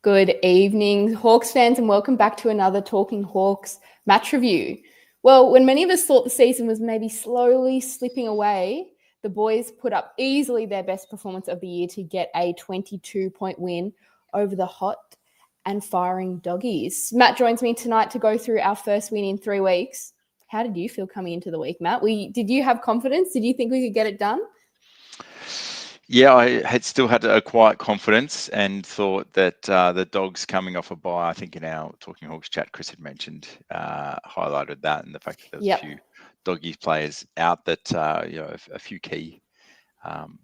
Good evening, Hawks fans, and welcome back to another Talking Hawks match review. Well, when many of us thought the season was maybe slowly slipping away, the boys put up easily their best performance of the year to get a 22-point win over the hot and firing Doggies. Matt joins me tonight to go through our first win in 3 weeks. How did you feel coming into the week, Matt? Did you have confidence? Did you think we could get it done? Yeah, I had still had a quiet confidence and thought that the Dogs coming off a bye, I think in our Talking Hawks chat, Chris had mentioned, highlighted that, and the fact that there was a few Doggies players out that, a few key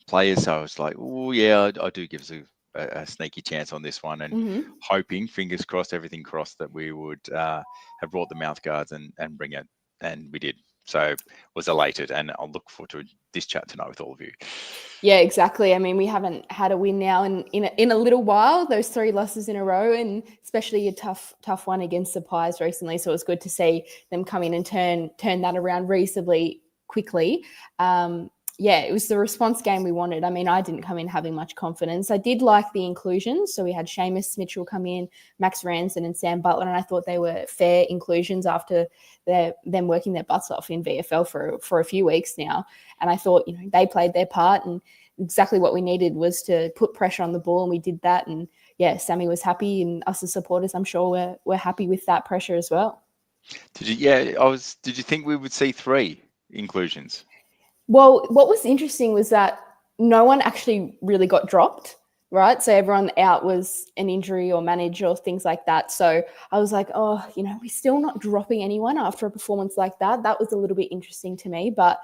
players. So I was like, oh, yeah, I do give us a sneaky chance on this one, and hoping, fingers crossed, everything crossed, that we would have brought the mouth guards and bring it, and we did. So was elated, and I'll look forward to this chat tonight with all of you. Yeah, exactly. I mean, we haven't had a win now in a little while, those 3 losses in a row, and especially a tough one against the Pies recently. So it was good to see them come in and turn that around reasonably quickly. It was the response game we wanted. I mean, I didn't come in having much confidence. I did like the inclusions. So we had Seamus Mitchell come in, Max Ranson and Sam Butler, and I thought they were fair inclusions after them working their butts off in VFL for a few weeks now. And I thought, they played their part, and exactly what we needed was to put pressure on the ball, and we did that. And yeah, Sammy was happy, and us as supporters, I'm sure we're happy with that pressure as well. Did you think we would see 3 inclusions? Well, what was interesting was that no one actually really got dropped, right? So everyone out was an injury or managed or things like that. So I was like, we're still not dropping anyone after a performance like that. That was a little bit interesting to me. But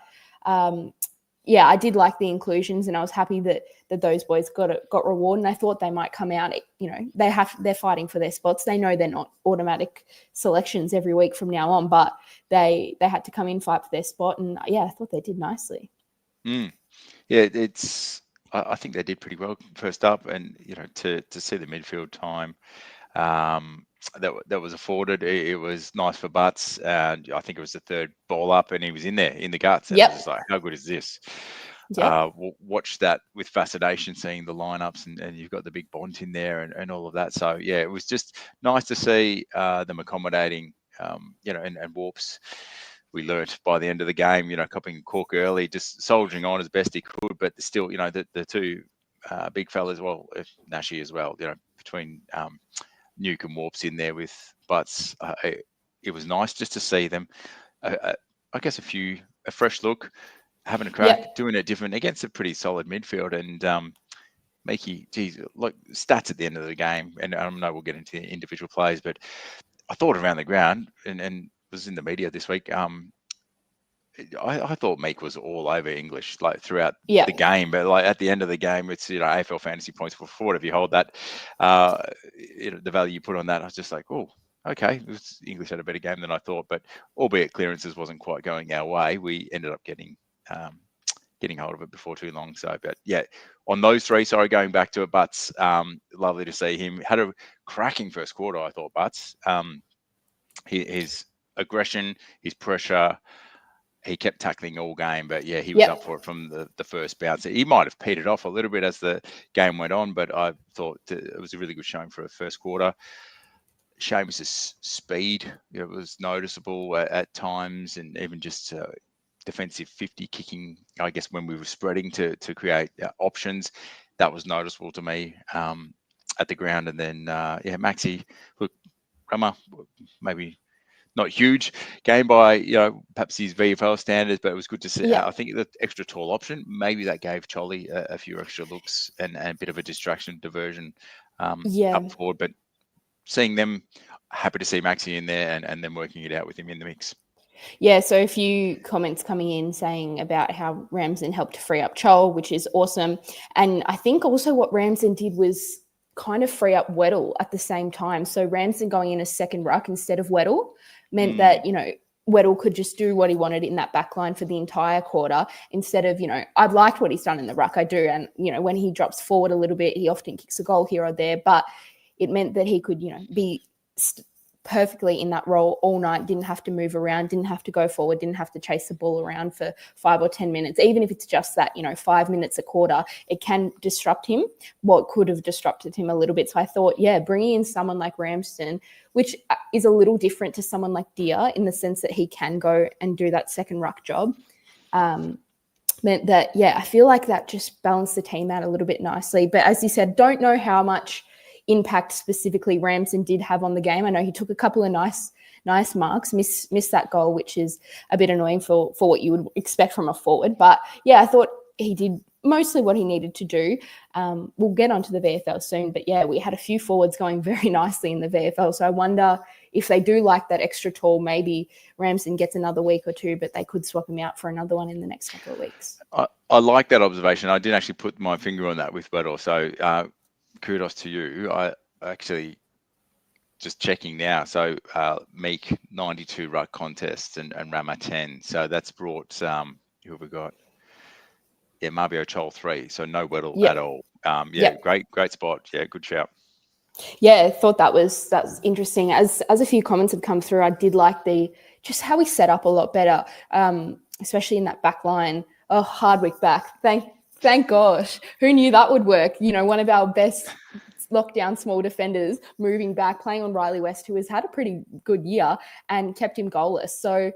I did like the inclusions, and I was happy that those boys got reward. And I thought they might come out. They're fighting for their spots. They know they're not automatic selections every week from now on, but they had to come in, fight for their spot, and I thought they did nicely. Yeah, I think they did pretty well first up, and to see the midfield time that was afforded, it was nice for Butts, and I think it was the 3rd ball up, and he was in there in the guts, and I was just like, how good is this? Watch that with fascination, seeing the lineups, and you've got the big Bont in there and all of that. So yeah, it was just nice to see them accommodating, and Warps. We learnt by the end of the game, copying Cork early, just soldiering on as best he could, but still, the 2 big fellas, well, Nashi as well, between Nuke and Warps in there with Butts. It was nice just to see them, I guess, a fresh look, having a crack, doing it different against a pretty solid midfield, and like stats at the end of the game. And I know we'll get into individual plays, but I thought around the ground, and was in the media this week. I thought Meek was all over English, like throughout the game, but like at the end of the game, it's AFL fantasy points for forward. If you hold that, the value you put on that, I was just like, oh, okay, English had a better game than I thought, but albeit clearances wasn't quite going our way, we ended up getting hold of it before too long. So, but yeah, on those 3, sorry, going back to it, Butts, lovely to see him. Had a cracking first quarter, I thought, Butts. His aggression, his pressure, he kept tackling all game, but yeah, he was up for it from the first bounce. He might have petered off a little bit as the game went on, but I thought it was a really good showing for a first quarter. Seamus's speed, was noticeable at times, and even just defensive 50 kicking, I guess, when we were spreading to create options, that was noticeable to me at the ground. And then, Maxi, look, Rama, maybe not huge game by, perhaps his VFL standards, but it was good to see. I think the extra tall option, maybe that gave Cholly a few extra looks and a bit of a distraction, diversion up forward. But seeing them, happy to see Maxi in there and then working it out with him in the mix. Yeah, so a few comments coming in saying about how Ramsden helped to free up Chol, which is awesome. And I think also what Ramsden did was kind of free up Weddle at the same time. So Ramsden going in a second ruck instead of Weddle meant that, Weddle could just do what he wanted in that back line for the entire quarter instead of, I've liked what he's done in the ruck, I do. And, when he drops forward a little bit, he often kicks a goal here or there, but it meant that he could, be perfectly in that role all night, didn't have to move around, didn't have to go forward, didn't have to chase the ball around for 5 or 10 minutes. Even if it's just that, 5 minutes a quarter, it can disrupt him. What could have disrupted him a little bit. So I thought, bringing in someone like Ramsden, which is a little different to someone like Deere in the sense that he can go and do that second ruck job, meant that, I feel like that just balanced the team out a little bit nicely. But as you said, don't know how much impact specifically Ramsden did have on the game. I know he took a couple of nice marks, missed that goal, which is a bit annoying for what you would expect from a forward. But I thought he did mostly what he needed to do. We'll get onto the VFL soon, but we had a few forwards going very nicely in the VFL. So I wonder if they do like that extra tall, maybe Ramsden gets another week or two, but they could swap him out for another one in the next couple of weeks. I like that observation. I didn't actually put my finger on that with Weddle. So kudos to you. I actually just checking now. So Meek 92 ruck contests and Rama 10. So that's brought who have we got? Marbio Chol 3. So no Weddle at all. Great spot. Yeah, good shout. I thought that's interesting. As a few comments have come through, I did like just how we set up a lot better, especially in that back line. Oh, Hardwick back. Thank gosh. Who knew that would work? One of our best lockdown small defenders moving back, playing on Riley West, who has had a pretty good year and kept him goalless. So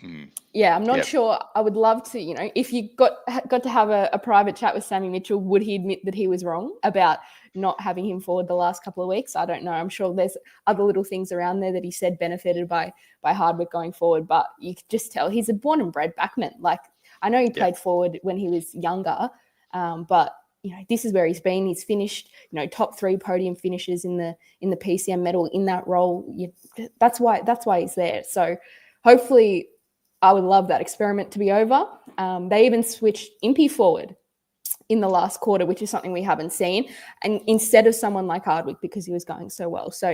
I'm not sure. I would love to, if you got to have a private chat with Sammy Mitchell, would he admit that he was wrong about not having him forward the last couple of weeks? I don't know. I'm sure there's other little things around there that he said benefited by Hardwick going forward, but you could just tell he's a born and bred backman. Like, I know he played forward when he was younger, but this is where he's been. He's finished, top 3 podium finishes in the PCM medal in that role. That's why he's there. So hopefully, I would love that experiment to be over. They even switched Impey forward in the last quarter, which is something we haven't seen, and instead of someone like Hardwick because he was going so well. So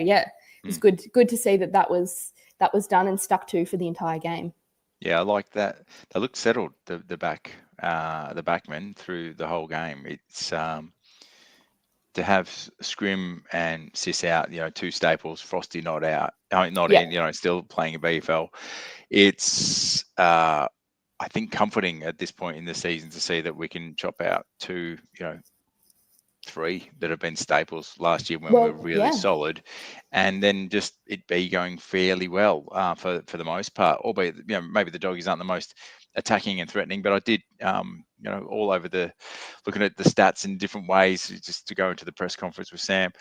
it's good to see that was done and stuck to for the entire game. Yeah, I like that. They looked settled, the backmen through the whole game. It's to have Scrim and Sis out, 2 staples, Frosty not out, in, still playing a BFL. It's I think comforting at this point in the season to see that we can chop out 2, 3 that have been staples last year when we were really solid, and then just it be going fairly well for the most part, albeit maybe the doggies aren't the most attacking and threatening, but I did all over looking at the stats in different ways, just to go into the press conference with Sam.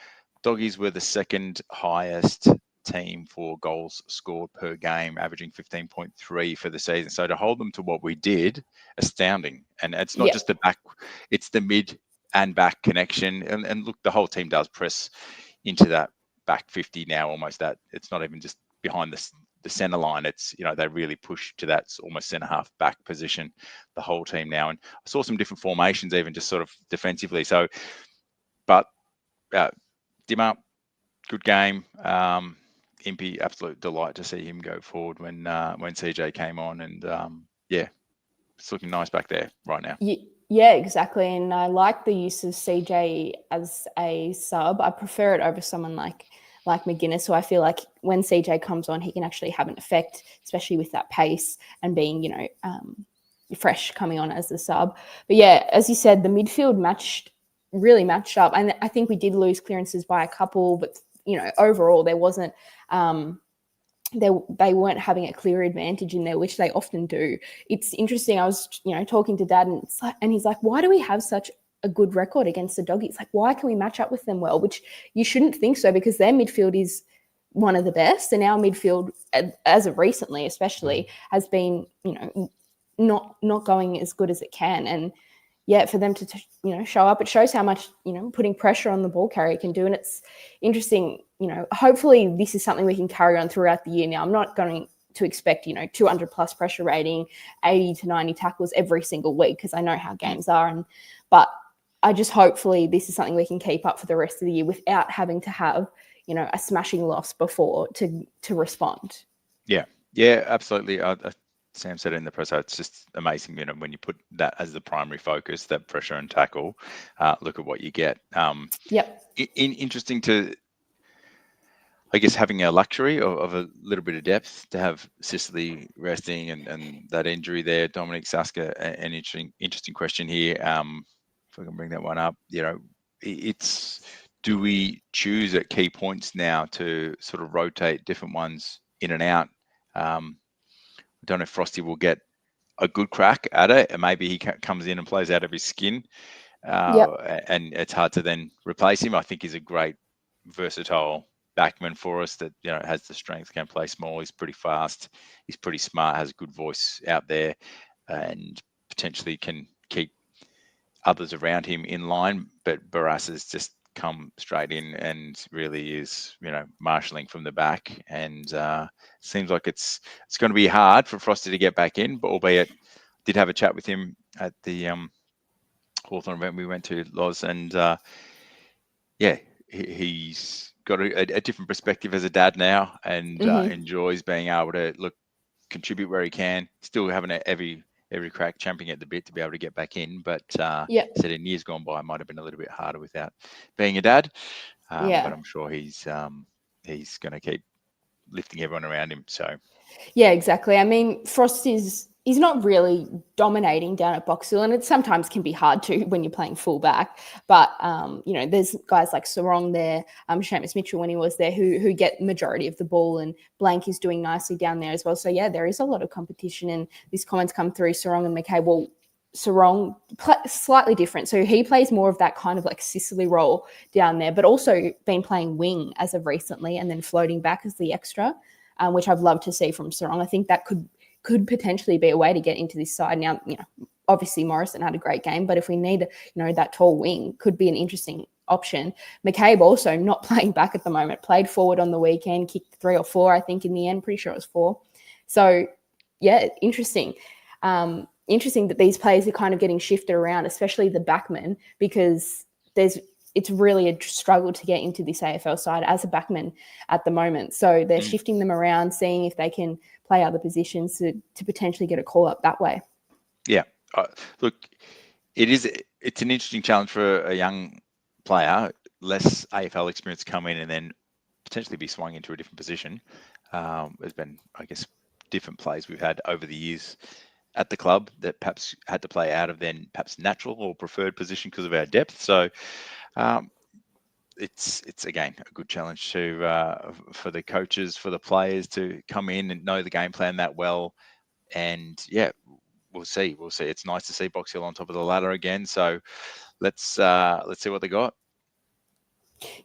Doggies were the second highest team for goals scored per game, averaging 15.3 for the season. So to hold them to what we did, astounding. And it's not just the back, it's the mid and back connection. And look, the whole team does press into that back 50 now, almost that. It's not even just behind the center line. It's, they really push to that almost center half back position, the whole team now. And I saw some different formations, even just sort of defensively. So, but Dimmer, good game. Impey, absolute delight to see him go forward when CJ came on, and it's looking nice back there right now. Yeah, exactly. And I like the use of CJ as a sub. I prefer it over someone like McGuinness. So I feel like when CJ comes on, he can actually have an effect, especially with that pace and being, fresh coming on as the sub. But as you said, the midfield really matched up. And I think we did lose clearances by a couple, but overall there wasn't they weren't having a clear advantage in there, which they often do. It's interesting. I was talking to Dad, and he's like, why do we have such a good record against the Doggies? Like, why can we match up with them well? Which you shouldn't think so, because their midfield is one of the best, and our midfield, as of recently especially, has been not going as good as it can. And for them to show up, it shows how much putting pressure on the ball carrier can do. And it's interesting, hopefully this is something we can carry on throughout the year. Now, I'm not going to expect 200 plus pressure rating, 80 to 90 tackles every single week, because I know how games are, but I just hopefully this is something we can keep up for the rest of the year without having to have a smashing loss before to respond. Yeah, absolutely. Sam said it in the press, it's just amazing, when you put that as the primary focus, that pressure and tackle, look at what you get. Interesting to, I guess having a luxury of a little bit of depth to have Sicily resting and that injury there. Dominic Saska, an interesting question here. If I can bring that one up, it's, do we choose at key points now to sort of rotate different ones in and out? I don't know if Frosty will get a good crack at it, and maybe he comes in and plays out of his skin, and it's hard to then replace him. I think he's a great versatile backman for us that has the strength, can play small. He's pretty fast. He's pretty smart. Has a good voice out there, and potentially can keep others around him in line. But Barras has just come straight in and really is marshalling from the back, and seems like it's going to be hard for Frosty to get back in. But albeit, did have a chat with him at the Hawthorn event we went to, Loz, and he's got a different perspective as a dad now, and enjoys being able to contribute where he can. Still having every crack, champing at the bit to be able to get back in. But said in years gone by, might have been a little bit harder without being a dad. But I'm sure he's going to keep lifting everyone around him. So yeah, exactly. I mean, Frost he's not really dominating down at Box Hill, and it sometimes can be hard to when you're playing fullback. But there's guys like Sarong there, Seamus Mitchell when he was there, who get majority of the ball, and Blank is doing nicely down there as well. So yeah, there is a lot of competition, and these comments come through. Sarong and McKay. Well, Sarong slightly different, so he plays more of that kind of like Sicily role down there, but also been playing wing as of recently, and then floating back as the extra, which I've loved to see from Sarong. I think that could potentially be a way to get into this side. Now, obviously Morrison had a great game, but if we need, that tall wing, could be an interesting option. McCabe also not playing back at the moment, played forward on the weekend, kicked 3 or 4, I think in the end, pretty sure it was 4. So yeah, interesting. Interesting that these players are kind of getting shifted around, especially the backman, because it's really a struggle to get into this AFL side as a backman at the moment. So they're shifting them around, seeing if they can play other positions to potentially get a call up that way. Yeah. Look, it's an interesting challenge for a young player, less AFL experience, come in and then potentially be swung into a different position. There's been, I guess, different plays we've had over the years at the club that perhaps had to play out of then perhaps natural or preferred position because of our depth. So it's again a good challenge for the coaches, for the players to come in and know the game plan that well. And yeah, we'll see. It's nice to see Box Hill on top of the ladder again. So let's see what they got.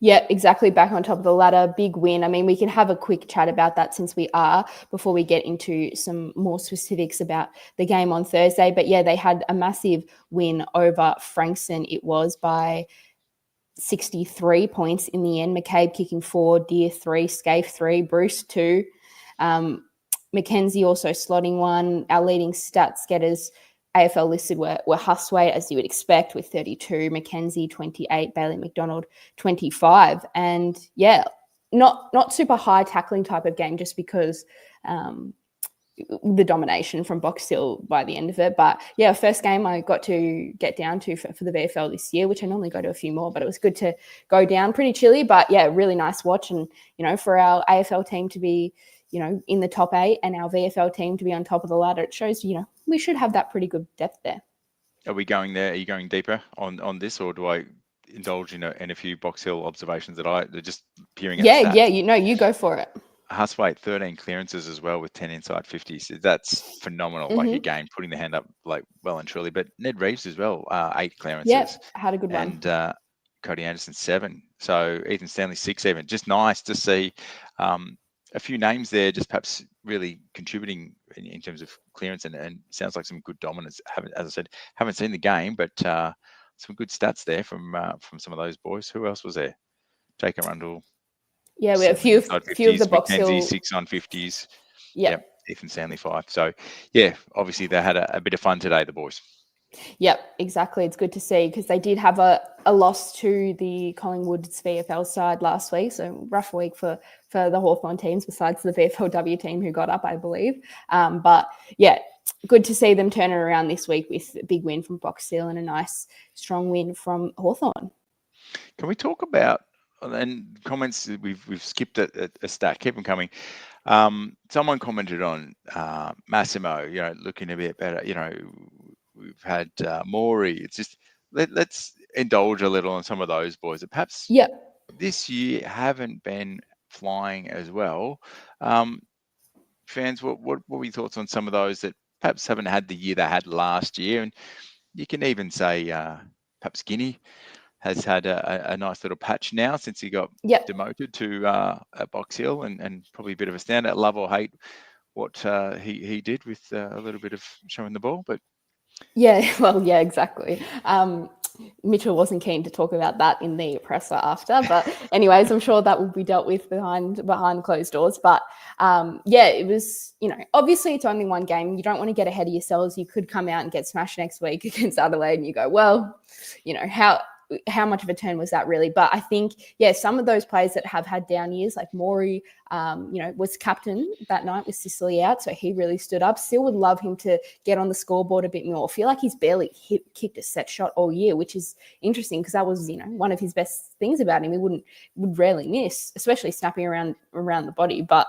Yeah, exactly. Back on top of the ladder, big win. I mean, we can have a quick chat about that since we are, before we get into some more specifics about the game on Thursday. But yeah, they had a massive win over Frankston. It was by 63 points in the end. McCabe kicking 4, Deer 3, Scaife 3, Bruce 2. Mackenzie also slotting 1. Our leading stats getters AFL listed were Huswaite, as you would expect, with 32, Mackenzie 28, Bailey McDonald 25. And yeah, not super high tackling type of game, just because the domination from Box Hill by the end of it. But yeah, first game I got to get down to for the VFL this year, which I normally go to a few more, but it was good to go down. Pretty chilly, but yeah, really nice watch. And, for our AFL team to be, in the top 8 and our VFL team to be on top of the ladder, it shows, we should have that pretty good depth there. Are we going there? Are you going deeper on this, or do I indulge in a few Box Hill observations that they're just peering at? Yeah, you go for it. Huswaite 13 clearances as well with 10 inside 50s. That's phenomenal. Like, again, putting the hand up well and truly. But Ned Reeves as well, 8 clearances. Yeah, had a good one. And Cody Anderson 7. So Ethan Stanley 6 even. Just nice to see a few names there, just perhaps really contributing in terms of clearance, and sounds like some good dominance. As I said, haven't seen the game, but some good stats there from some of those boys. Who else was there? Jake Arundel. Yeah, we have a few of the Box Mackenzie, Hill 6 on 50s. Yep. Ethan Stanley 5. So yeah, obviously they had a bit of fun today, the boys. Yep, exactly. It's good to see, because they did have a loss to the Collingwood's VFL side last week. So rough week for the Hawthorn teams, besides the VFLW team who got up, I believe. But yeah, good to see them turn it around this week with a big win from Box Hill and a nice strong win from Hawthorn. Can we talk about and comments, we've skipped a stack. Keep them coming. Someone commented on Massimo, looking a bit better. We've had Maury. It's just let's indulge a little on some of those boys that perhaps this year haven't been flying as well. Fans, what were your thoughts on some of those that perhaps haven't had the year they had last year? And you can even say perhaps Guinea has had a nice little patch now since he got demoted to Box Hill, and probably a bit of a standout. Love or hate what he did with a little bit of showing the ball, but exactly. Mitchell wasn't keen to talk about that in the presser after, but anyways, I'm sure that will be dealt with behind closed doors. But it was, obviously it's only one game. You don't want to get ahead of yourselves. You could come out and get smashed next week against Adelaide, and you go, well, how much of a turn was that really? But I think, some of those players that have had down years, like Maury, was captain that night with Sicily out, so he really stood up. Still would love him to get on the scoreboard a bit more. I feel like he's barely kicked a set shot all year, which is interesting because that was, one of his best things about him. He would rarely miss, especially snapping around the body. But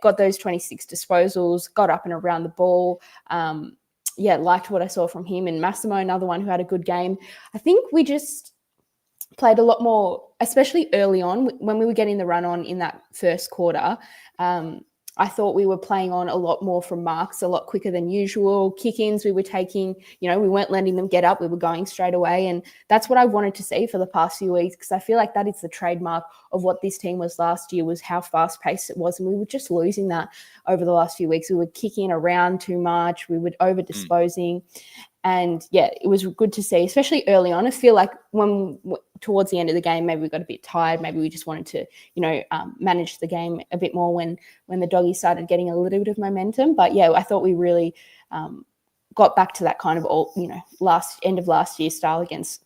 got those 26 disposals, got up and around the ball. Liked what I saw from him. And Massimo, another one who had a good game. I think we just played a lot more, especially early on when we were getting the run on in that first quarter. I thought we were playing on a lot more from marks, a lot quicker than usual. Kick-ins we were taking, we weren't letting them get up. We were going straight away. And that's what I wanted to see for the past few weeks, because I feel like that is the trademark of what this team was last year, was how fast-paced it was. And we were just losing that over the last few weeks. We were kicking around too much. We were over-disposing. And it was good to see, especially early on. I feel like towards the end of the game, maybe we got a bit tired. Maybe we just wanted to, manage the game a bit more when the Doggies started getting a little bit of momentum. But I thought we really got back to that kind of end of last year style against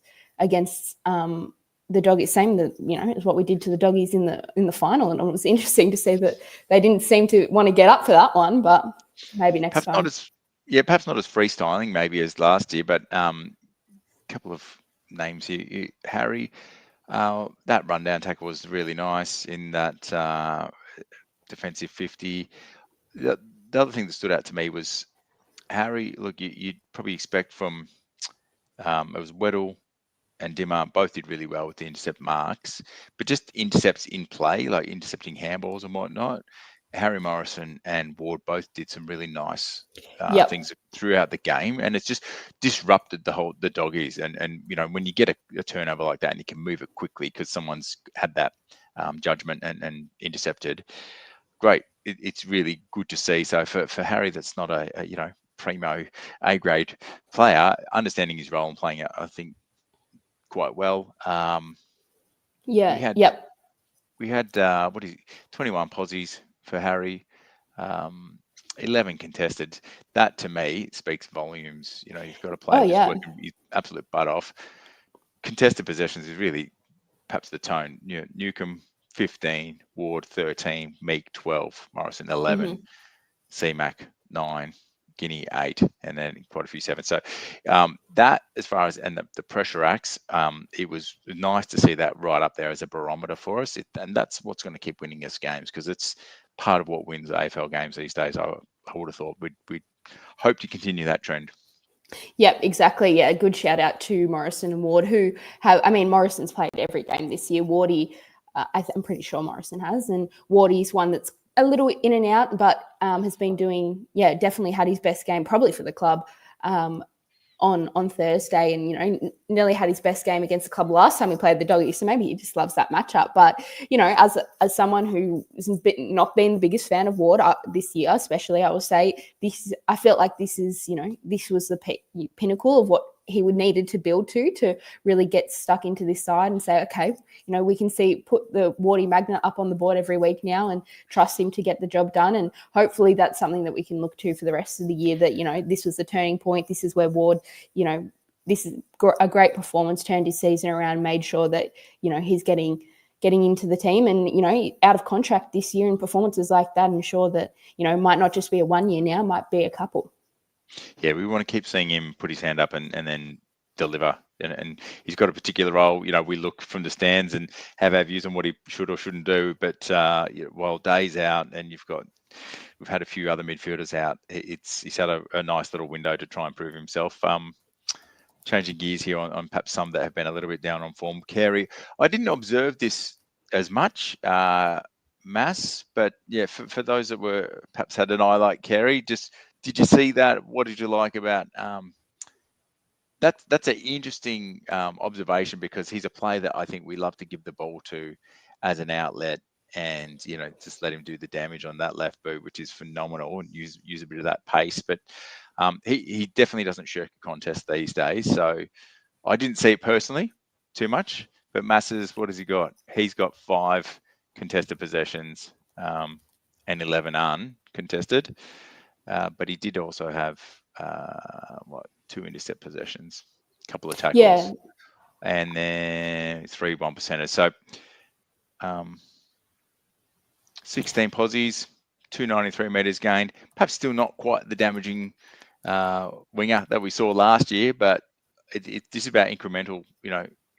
the Doggies. Same as what we did to the Doggies in the final. And it was interesting to see that they didn't seem to want to get up for that one, but maybe next time. Perhaps not as freestyling maybe as last year, but a couple of names here. Harry, that rundown tackle was really nice in that defensive 50. The other thing that stood out to me was Harry. Look, you'd probably expect from it was Weddle and Dimmer both did really well with the intercept marks, but just intercepts in play, like intercepting handballs and whatnot. Harry Morrison and Ward both did some really nice things throughout the game, and it's just disrupted the Doggies. And when you get a turnover like that and you can move it quickly because someone's had that judgment and intercepted, great. It's really good to see. So for Harry, that's not a primo A grade player, understanding his role and playing it, I think, quite well. We had 21 posies for Harry, 11 contested. That to me speaks volumes. You've got to play working his absolute butt off. Contested possessions is really perhaps the tone. Newcomb 15, Ward 13, Meek 12, Morrison 11, C-Mac 9, Guinea 8, and then quite a few 7. So that, as far as and the pressure acts, it was nice to see that right up there as a barometer for us. And that's what's going to keep winning us games, because it's part of what wins AFL games these days. I would have thought we'd hope to continue that trend. Yeah, exactly. Yeah, good shout out to Morrison and Ward, who Morrison's played every game this year. Wardy, I'm pretty sure Morrison has, and Wardy's one that's a little in and out, but has been doing, definitely had his best game probably for the club on Thursday, and nearly had his best game against the club last time he played the Doggies. So maybe he just loves that matchup. But as someone who has not been the biggest fan of Ward this year, especially, I will say I felt like this was the pinnacle of what he would needed to build to really get stuck into this side and say, okay, we can put the Wardy Magnet up on the board every week now and trust him to get the job done. And hopefully that's something that we can look to for the rest of the year, that, this was the turning point. This is where Ward, this is a great performance, turned his season around, made sure that, he's getting into the team and, out of contract this year, and performances like that ensure that, might not just be a 1 year now, might be a couple. Yeah, we want to keep seeing him put his hand up and then deliver and he's got a particular role. We look from the stands and have our views on what he should or shouldn't do. But while Day's out, and we've had a few other midfielders out, he's had a nice little window to try and prove himself. Changing gears here on perhaps some that have been a little bit down on form. Carey, I didn't observe this as much, Mass, but yeah, for those that were perhaps had an eye like Carey, just did you see that? What did you like about that's an interesting observation, because he's a player that I think we love to give the ball to as an outlet, and just let him do the damage on that left boot, which is phenomenal, and use a bit of that pace. But he definitely doesn't shirk a contest these days. So I didn't see it personally too much. But Masses, what has he got? He's got 5 contested possessions and 11 uncontested. But he did also have 2 intercept possessions, a couple of tackles, and then 3 1%ers. So 16 posies, 293 metres gained. Perhaps still not quite the damaging winger that we saw last year, but this is about incremental,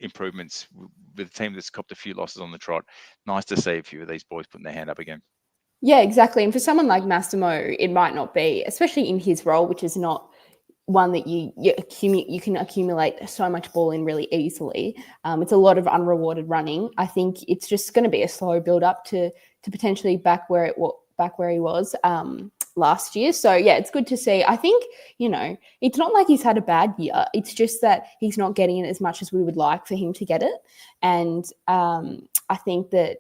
improvements with a team that's copped a few losses on the trot. Nice to see a few of these boys putting their hand up again. Yeah, exactly. And for someone like Massimo, it might not be, especially in his role, which is not one that you can accumulate so much ball in really easily. It's a lot of unrewarded running. I think it's just going to be a slow build up to potentially back where he was last year. So yeah, it's good to see. I think, it's not like he's had a bad year. It's just that he's not getting it as much as we would like for him to get it. And I think that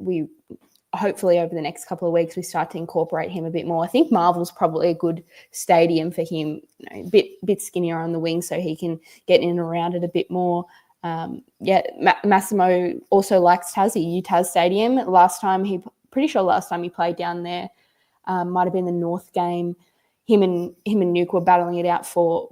hopefully over the next couple of weeks, we start to incorporate him a bit more. I think Marvel's probably a good stadium for him, a bit skinnier on the wing, so he can get in and around it a bit more. Massimo also likes Tassie, UTAS Stadium. Pretty sure last time he played down there, might have been the North game. Him and Nuke were battling it out for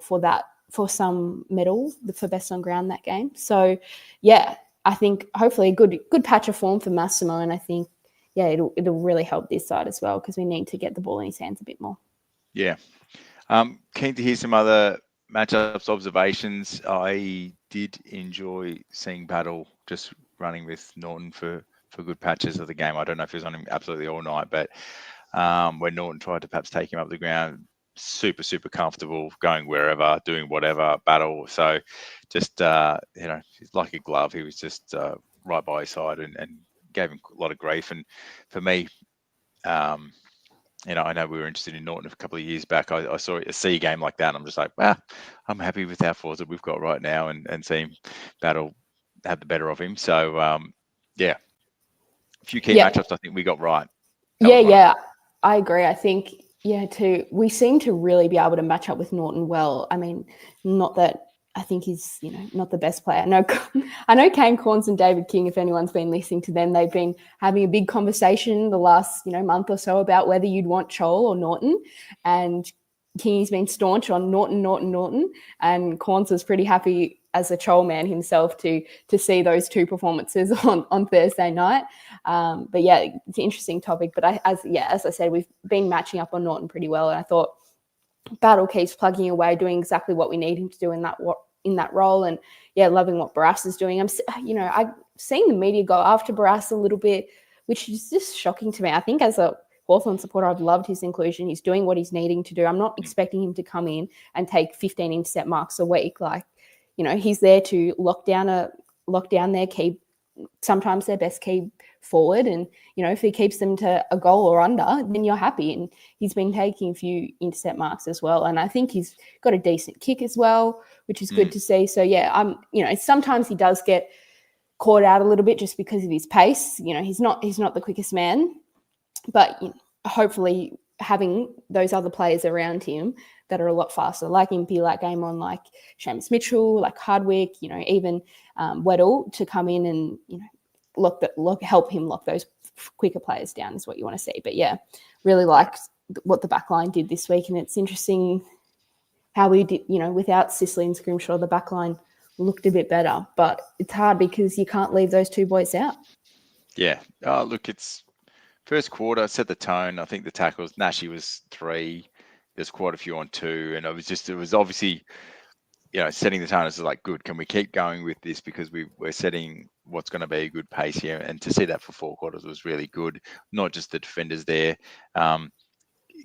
some medal for best on ground that game. So yeah, I think hopefully a good patch of form for Massimo, and I think it'll really help this side as well, because we need to get the ball in his hands a bit more. Yeah. Keen to hear some other matchups, observations. I did enjoy seeing Battle just running with Norton for good patches of the game. I don't know if he was on him absolutely all night, but when Norton tried to perhaps take him up the ground, super, super comfortable, going wherever, doing whatever, Battle. So just, he's like a glove. He was just right by his side and gave him a lot of grief. And for me, I know we were interested in Norton a couple of years back. I saw a C game like that, and I'm just like, I'm happy with our forwards that we've got right now, and seeing Battle have the better of him. So, a few key matchups I think we got right. I agree. I think, we seem to really be able to match up with Norton well. I mean, not that I think he's, not the best player. I know Kane Corns and David King, if anyone's been listening to them, they've been having a big conversation the last, month or so about whether you'd want Chol or Norton. And King's been staunch on Norton. And Corns was pretty happy as a Chol man himself to see those 2 performances on Thursday night. But yeah, it's an interesting topic. But as I said, we've been matching up on Norton pretty well. And I thought Battle keeps plugging away, doing exactly what we need him to do in that role. And loving what Barras is doing. I've seen the media go after Barras a little bit, which is just shocking to me. I think as a Hawthorn supporter, I've loved his inclusion. He's doing what he's needing to do. I'm not expecting him to come in and take 15 intercept marks a week. He's there to lock down their key, sometimes their best key forward. And, if he keeps them to a goal or under, then you're happy. And he's been taking a few intercept marks as well. And I think he's got a decent kick as well, which is good to see. So sometimes he does get caught out a little bit just because of his pace. He's not the quickest man, but hopefully having those other players around him that are a lot faster, like Impey, like Game On, like Seamus Mitchell, like Hardwick, even Weddle, to come in and help him lock those quicker players down is what you want to see. But really liked what the backline did this week, and it's interesting how we did. Without Sicily and Scrimshaw, the backline looked a bit better, but it's hard because you can't leave those 2 boys out. Yeah. Look, it's first quarter set the tone. I think the tackles, Nashi was 3. There's quite a few on 2, and it was obviously setting the tone is like, good. Can we keep going with this because we're setting what's going to be a good pace here, and to see that for 4 quarters was really good. Not just the defenders there.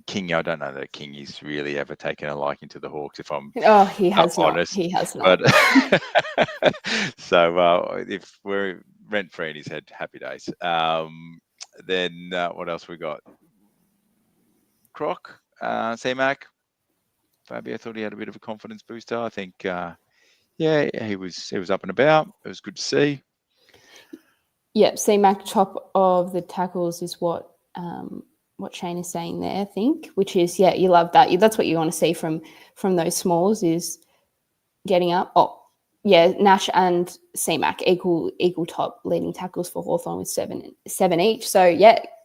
King, I don't know that King is really ever taken a liking to the Hawks, if I'm he has honest. not. He has not. But so if we're rent free in his head, happy days. Then what else we got? Croc, C-Mac. Fabio thought he had a bit of a confidence booster. I think, he was up and about. It was good to see. Yep, C-Mac top of the tackles is what Shane is saying there, I think, which is, you love that. That's what you want to see from those smalls, is getting up. Oh, yeah, Nash and C-Mac equal top leading tackles for Hawthorn with seven each. So,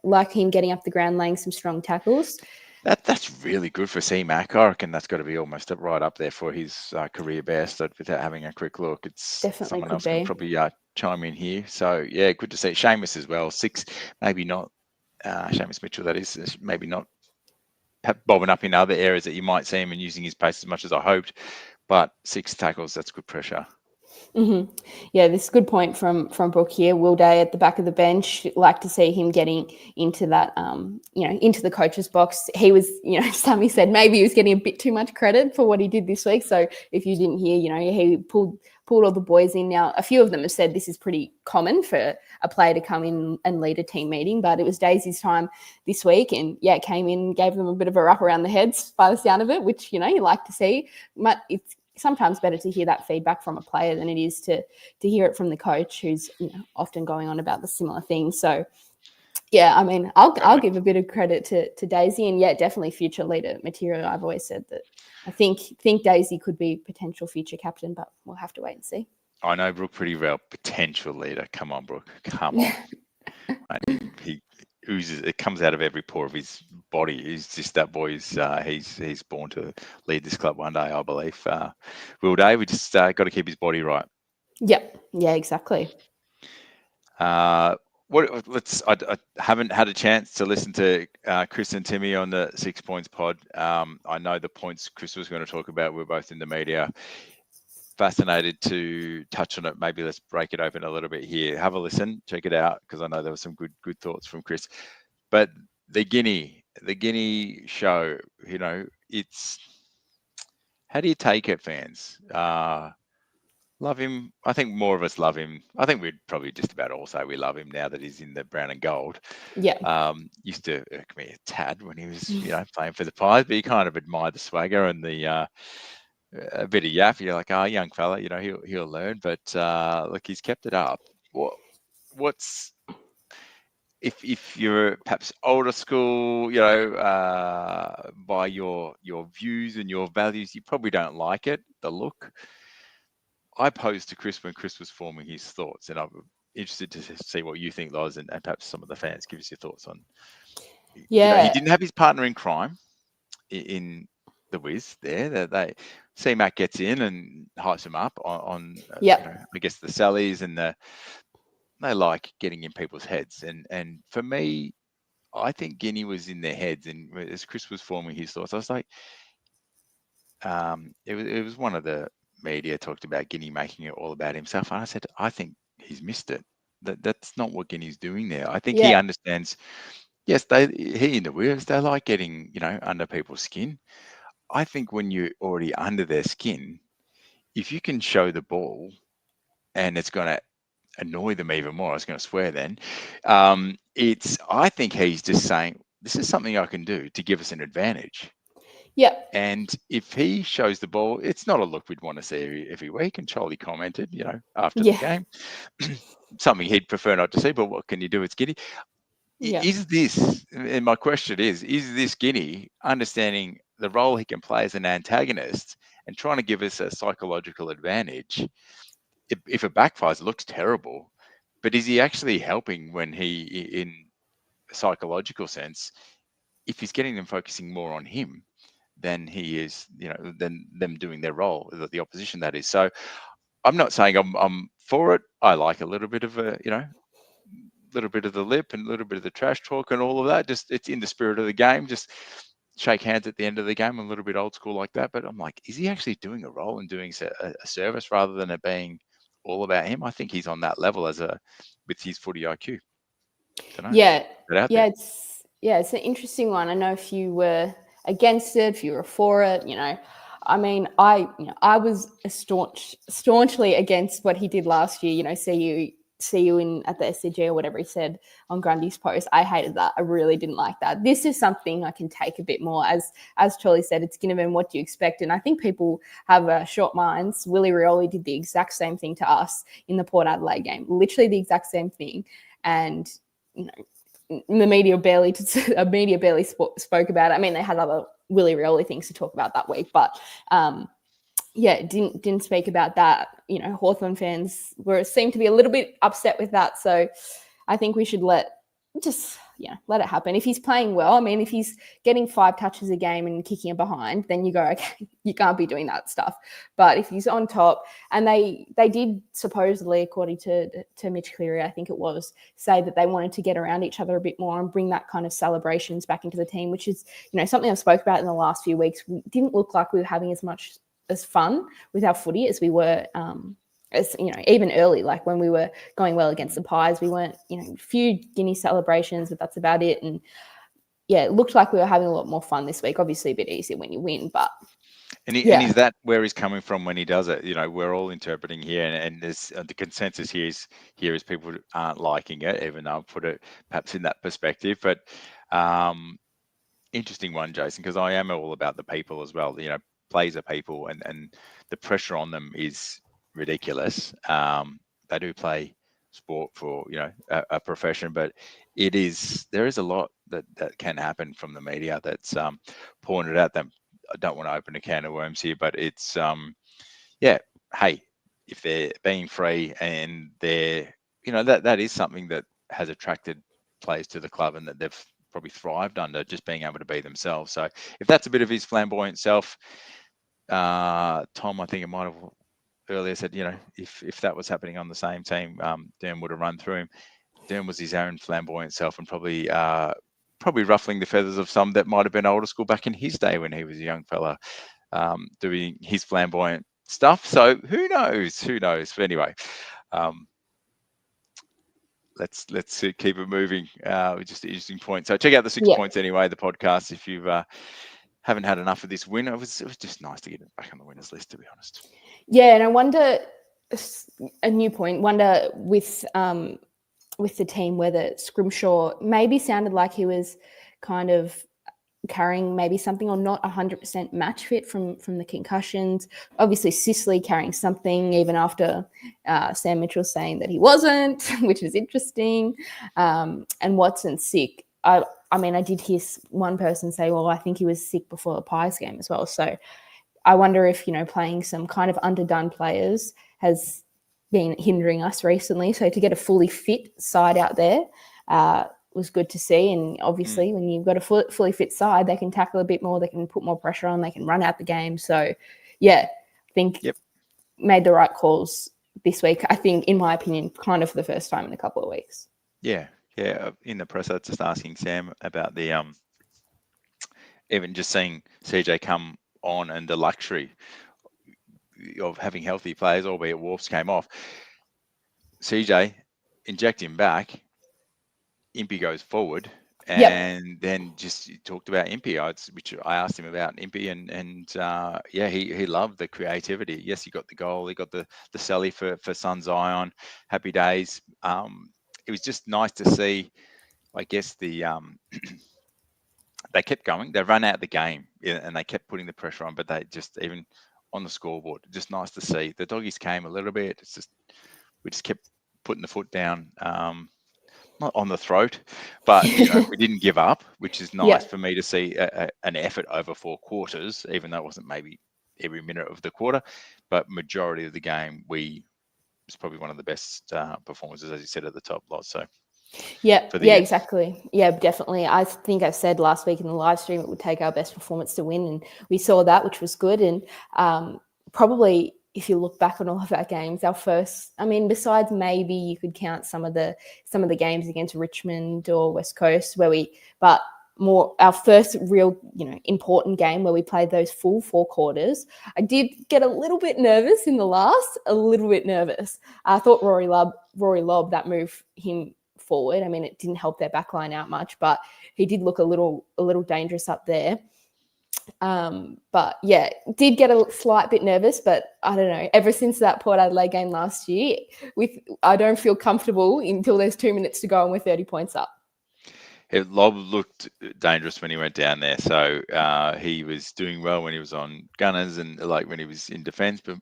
like him getting up the ground, laying some strong tackles. That's really good for C-Mac. I reckon that's got to be almost right up there for his career best. Without having a quick look, it's definitely someone else can probably chime in here. So, good to see. Seamus as well. 6, maybe not. Seamus Mitchell, that is, maybe not bobbing up in other areas that you might see him and using his pace as much as I hoped. But 6 tackles, that's good pressure. Mm-hmm. Yeah, this is a good point from Brooke here. Will Day at the back of the bench. Like to see him getting into that, into the coach's box. He was, Sammy said maybe he was getting a bit too much credit for what he did this week. So if you didn't hear, he pulled all the boys in. Now, a few of them have said this is pretty common for a player to come in and lead a team meeting, but it was Daisy's time this week, and came in, gave them a bit of a rap around the heads by the sound of it, which you like to see. But it's sometimes better to hear that feedback from a player than it is to hear it from the coach, who's often going on about the similar things. So I mean, I'll give a bit of credit to Daisy, and definitely future leader material. I've always said that I think Daisy could be potential future captain, but we'll have to wait and see. I know Brooke pretty well. Potential leader. Come on, Brooke. Come on. He oozes. It comes out of every pore of his body. He's just that boy's. He's born to lead this club one day, I believe. Will Day. We just got to keep his body right. Yep. Yeah. Exactly. I haven't had a chance to listen to Chris and Timmy on the 6 Points pod. I know the points Chris was going to talk about. We're both in the media. Fascinated to touch on it. Maybe let's break it open a little bit here. Have a listen, check it out, because I know there were some good thoughts from Chris. But the Guinea show, it's, how do you take it, fans? Love him. I think more of us love him. I think we'd probably just about all say we love him now that he's in the brown and gold. Yeah. Used to irk me a tad when he was, playing for the Pies, but you kind of admire the swagger and the a bit of yap. You're like, young fella, he'll learn. But look, he's kept it up. What's if you're perhaps older school, by your views and your values, you probably don't like it, the look. I posed to Chris when Chris was forming his thoughts, and I'm interested to see what you think, Loz, and perhaps some of the fans give us your thoughts on. Yeah. He didn't have his partner in crime in the Wiz there. They see Matt gets in and hypes him up on I guess the Sallies, and they like getting in people's heads. And for me, I think Guinea was in their heads, and as Chris was forming his thoughts, I was like, it was one of the media talked about Guinea making it all about himself, and I said, I think he's missed it. That's not what Guinea's doing there. I think he understands. Yes, he and the Wiz, they like getting under people's skin. I think when you're already under their skin, if you can show the ball, and it's going to annoy them even more, I was going to swear then. I think he's just saying, this is something I can do to give us an advantage. Yeah. And if he shows the ball, it's not a look we'd want to see every week. And Charlie commented, after the game, something he'd prefer not to see, but what can you do? It's Guinea. Yeah. Is this, and my question is this Guinea understanding the role he can play as an antagonist and trying to give us a psychological advantage? If it backfires, it looks terrible, but is he actually helping when he, in a psychological sense, if he's getting them focusing more on him than he is, than them doing their role, the opposition, that is. So I'm not saying I'm for it. I like a little bit of a, little bit of the lip and a little bit of the trash talk and all of that. Just, it's in the spirit of the game. Just shake hands at the end of the game, a little bit old school like that. But I'm like, is he actually doing a role and doing a service rather than it being all about him? I think he's on that level with his footy IQ. Don't know. Yeah, Out there. it's an interesting one. I know if you were against it, if you were for it, I mean, I was staunchly against what he did last year. See you in at the SCG or whatever he said on Grundy's post. I hated that. I really didn't like that. This is something I can take a bit more. As Charlie said, it's Ginnivan, what do you expect? And I think people have short minds. Willie Rioli did the exact same thing to us in the Port Adelaide game, literally the exact same thing. And the media barely spoke about it. I mean, they had other Willie Rioli things to talk about that week, but didn't speak about that. Hawthorn fans seemed to be a little bit upset with that. So I think we should let it happen. If he's playing well, I mean, if he's getting 5 touches a game and kicking it behind, then you go, okay, you can't be doing that stuff. But if he's on top, and they did supposedly, according to Mitch Cleary, I think it was, say that they wanted to get around each other a bit more and bring that kind of celebrations back into the team, which is, something I've spoke about in the last few weeks. We didn't look like we were having as much as fun with our footy as we were even early, like when we were going well against the Pies. We weren't, a few Guinea celebrations, but that's about it. And it looked like we were having a lot more fun this week. Obviously a bit easier when you win, but and is that where he's coming from when he does it? We're all interpreting here, and there's the consensus here is people aren't liking it, even though I've put it perhaps in that perspective. But interesting one, Jason, because I am all about the people as well. Plays are people, and the pressure on them is ridiculous. They do play sport for a profession, but there is a lot that can happen from the media that's pointed at them. I don't want to open a can of worms here, but it's hey, if they're being free and they're that is something that has attracted players to the club and that they've probably thrived under, just being able to be themselves. So if that's a bit of his flamboyant self, Tom, I think it might have earlier said, if that was happening on the same team, Dan would have run through him. Dan was his own flamboyant self and probably ruffling the feathers of some that might have been older school back in his day when he was a young fella, doing his flamboyant stuff. So who knows? But anyway, let's keep it moving. Just an interesting point. So check out the 6 points anyway, the podcast, if you've haven't had enough of this win. It was just nice to get it back on the winners list, to be honest. Yeah, and I wonder, a new point, with the team whether Scrimshaw maybe sounded like he was kind of carrying maybe something, or not 100% match fit from the concussions. Obviously, Sicily carrying something even after Sam Mitchell saying that he wasn't, which is interesting. And Watson's sick. I mean, I did hear one person say, well, I think he was sick before the Pies game as well. So I wonder if, playing some kind of underdone players has been hindering us recently. So to get a fully fit side out there was good to see. And obviously when you've got a fully fit side, they can tackle a bit more, they can put more pressure on, they can run out the game. So, I think made the right calls this week, I think, in my opinion, kind of for the first time in a couple of weeks. Yeah. In the press, I was just asking Sam about the even just seeing CJ come on and the luxury of having healthy players, albeit Wolves came off. CJ, inject him back, Impey goes forward, and then just talked about Impey, which I asked him about Impey, and he loved the creativity. Yes, he got the goal, he got the celly for Sun Zion, happy days. It was just nice to see, I guess, they kept going. They ran out the game and they kept putting the pressure on, but they just, even on the scoreboard, just nice to see. The doggies came a little bit. We just kept putting the foot down, not on the throat, but we didn't give up, which is nice for me to see an effort over 4 quarters, even though it wasn't maybe every minute of the quarter, but majority of the game, it's probably one of the best performances, as you said, at the top lot. So exactly. Yeah, definitely. I think I said last week in the live stream it would take our best performance to win, and we saw that, which was good. And probably, if you look back on all of our games, our first, I mean, besides maybe you could count some of the games against Richmond or West Coast but our first real, important game where we played those full 4 quarters, I did get a little bit nervous in the last, a little bit nervous. I thought Rory Lobb, that move him forward. I mean, it didn't help their back line out much, but he did look a little dangerous up there. But yeah, did get a slight bit nervous, but I don't know. Ever since that Port Adelaide game last year, I don't feel comfortable until there's 2 minutes to go and we're 30 points up. Lobb looked dangerous when he went down there. So he was doing well when he was on Gunners and like when he was in defence, but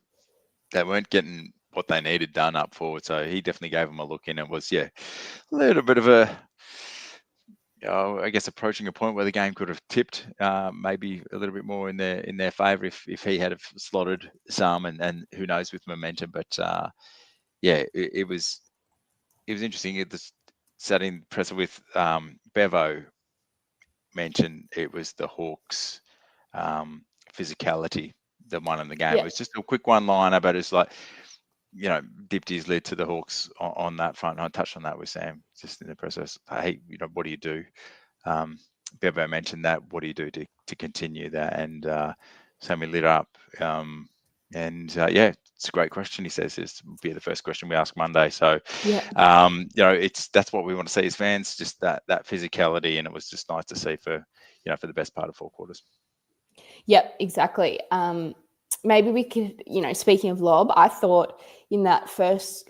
they weren't getting what they needed done up forward. So he definitely gave them a look in. It was, a little bit of a, I guess, approaching a point where the game could have tipped maybe a little bit more in their favour if he had slotted some and who knows with momentum. But it was interesting. It was sat in presser with Bevo mentioned it was the Hawks physicality that won in the game. It was just a quick one-liner, but it's like, dipped his lid to the Hawks on that front. I touched on that with Sam just in the process. Hey, what do you do? Bevo mentioned that. What do you do to continue that? And Sammy lit up. It's a great question. He says this will be the first question we ask Monday. So, that's what we want to see as fans, just that physicality, and it was just nice to see for the best part of 4 quarters. Yep, exactly. Maybe we could, speaking of Lobb, I thought in that first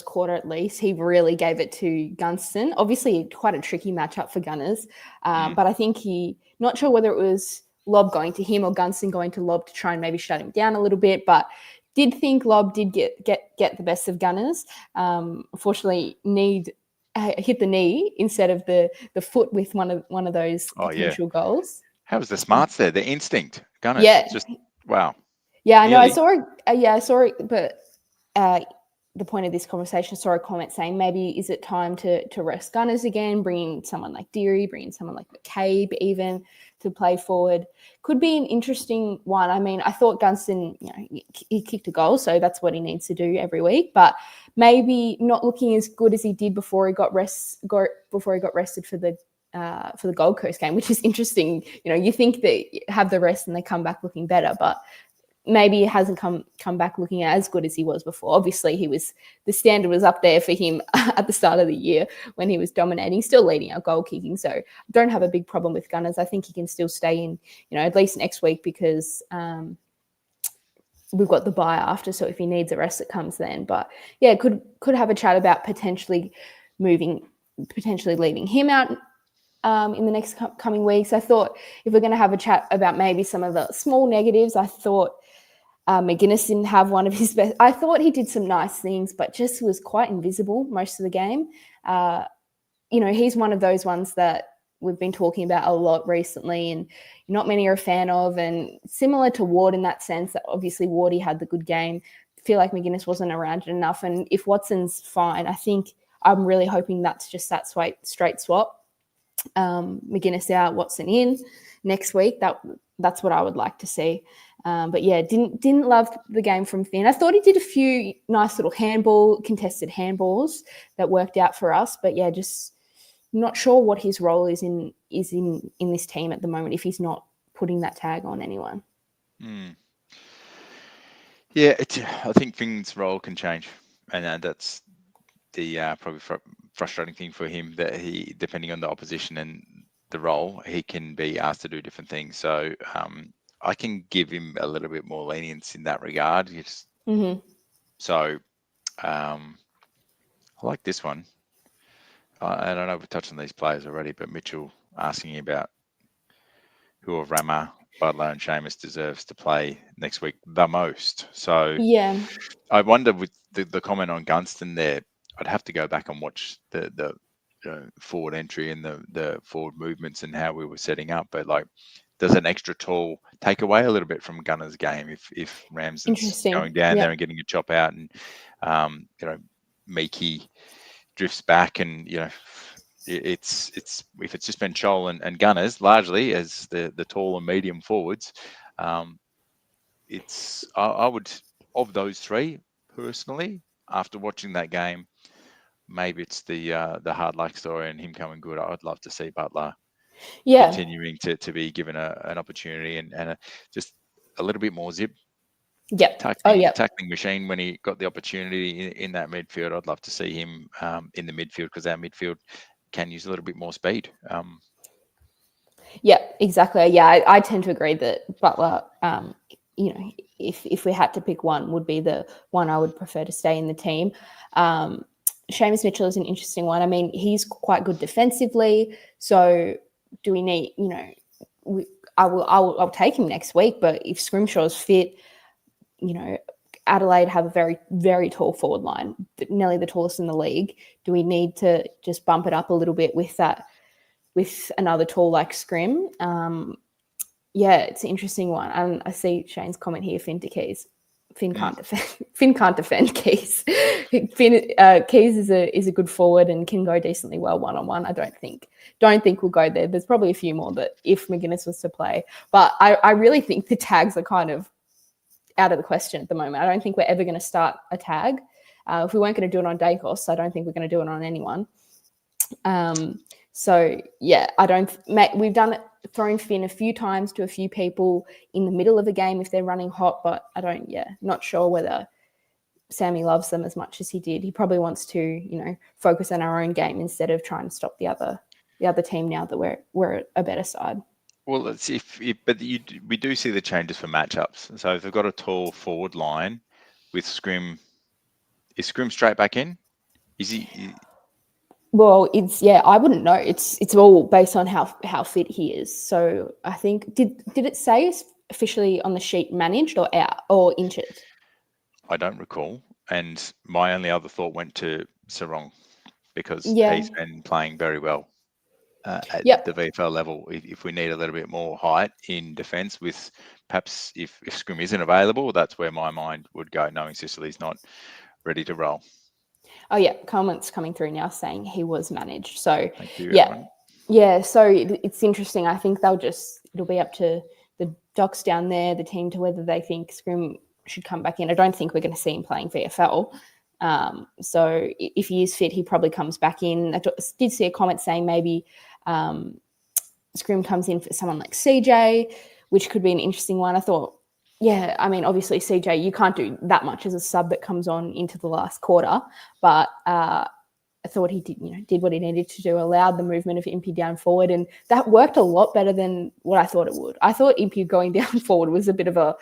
quarter at least, he really gave it to Gunston. Obviously, quite a tricky matchup for Gunners, but I think not sure whether it was Lobb going to him or Gunston going to Lobb to try and maybe shut him down a little bit, but did think Lobb did get the best of Gunners. Unfortunately, hit the knee instead of the foot with one of those potential goals. How was the smarts there? The instinct, Gunners. Yeah, just wow. Yeah, I know. I saw it, but the point of this conversation, I saw a comment saying maybe is it time to rest Gunners again, bring in someone like Deary, bring in someone like McCabe even to play forward. Could be an interesting one. I mean, I thought Gunston, he kicked a goal, so that's what he needs to do every week, but maybe not looking as good as he did before he got rested for the Gold Coast game, which is interesting. You think they have the rest and they come back looking better, but maybe he hasn't come back looking as good as he was before. Obviously, the standard was up there for him at the start of the year when he was dominating, still leading our goal kicking. So I don't have a big problem with Gunners. I think he can still stay in, at least next week because we've got the bye after. So if he needs a rest, it comes then. But yeah, could have a chat about potentially leaving him out in the next coming weeks. I thought if we're going to have a chat about maybe some of the small negatives, I thought McGuinness didn't have one of his best. I thought he did some nice things, but just was quite invisible most of the game. He's one of those ones that we've been talking about a lot recently and not many are a fan of, and similar to Ward in that sense that obviously Wardy had the good game. I feel like McGuinness wasn't around it enough, and if Watson's fine, I think I'm really hoping that's just that straight swap. McGuinness out, Watson in next week. That's what I would like to see. But yeah, didn't love the game from Finn. I thought he did a few nice little contested handballs that worked out for us. But yeah, just not sure what his role is in this team at the moment if he's not putting that tag on anyone. Yeah, I think Finn's role can change, and that's the probably frustrating thing for him, that he, depending on the opposition and the role, he can be asked to do different things. So I can give him a little bit more lenience in that regard. So I like this one. I don't know if we've touched on these players already, but Mitchell asking about who of Rama, Butler and Seamus deserves to play next week the most. So yeah, I wonder with the comment on Gunston there, I'd have to go back and watch the forward entry and the forward movements and how we were setting up. But like, does an extra tall take away a little bit from Gunner's game if Ramsden's going down there and getting a chop out, and Meekie drifts back, and it's if it's just been Chol and Gunners largely as the tall and medium forwards, I would, of those three personally, after watching that game, maybe it's the hard luck story and him coming good. I'd love to see Butler Yeah. continuing to be given an opportunity and just a little bit more zip. Yep. Tackling machine when he got the opportunity in that midfield. I'd love to see him in the midfield, because our midfield can use a little bit more speed. Yeah, exactly. Yeah, I tend to agree that Butler, if we had to pick one, would be the one I would prefer to stay in the team. Seamus Mitchell is an interesting one. I mean, he's quite good defensively. So do we need, I'll take him next week. But if Scrimshaw's fit, Adelaide have a very, very tall forward line, nearly the tallest in the league. Do we need to just bump it up a little bit with another tall like Scrim? It's an interesting one. And I see Shane's comment here, Finn to Keys. Finn can't defend Keys. Keys is a good forward and can go decently well one-on-one. I don't think we'll go there. There's probably a few more that if McGuinness was to play. But I really think the tags are kind of out of the question at the moment. I don't think we're ever going to start a tag. If we weren't going to do it on Dacos, I don't think we're going to do it on anyone. We've done it, thrown Finn a few times to a few people in the middle of a game if they're running hot, but not sure whether Sammy loves them as much as he did. He probably wants to, focus on our own game instead of trying to stop the other team now that we're a better side. Well, let's see we do see the changes for matchups. So if they've got a tall forward line with Scrim, is Scrim straight back in? Is he? Well, I wouldn't know. It's all based on how fit he is. So I think did it say officially on the sheet managed or out or injured? I don't recall. And my only other thought went to Sarong, because he's been playing very well at the VFL level. If we need a little bit more height in defence, with perhaps if Scrim isn't available, that's where my mind would go, knowing Sicily's not ready to roll. Oh yeah, comments coming through now saying he was managed. So thank you, everyone. Yeah. So it's interesting. I think it'll be up to the docs down there, the team, to whether they think Scrim should come back in. I don't think we're going to see him playing VFL. So if he is fit, he probably comes back in. I did see a comment saying maybe Scrim comes in for someone like CJ, which could be an interesting one. I thought, obviously CJ, you can't do that much as a sub that comes on into the last quarter, but I thought he did what he needed to do, allowed the movement of Impey down forward, and that worked a lot better than what I thought it would. I thought Impey going down forward was a bit of a,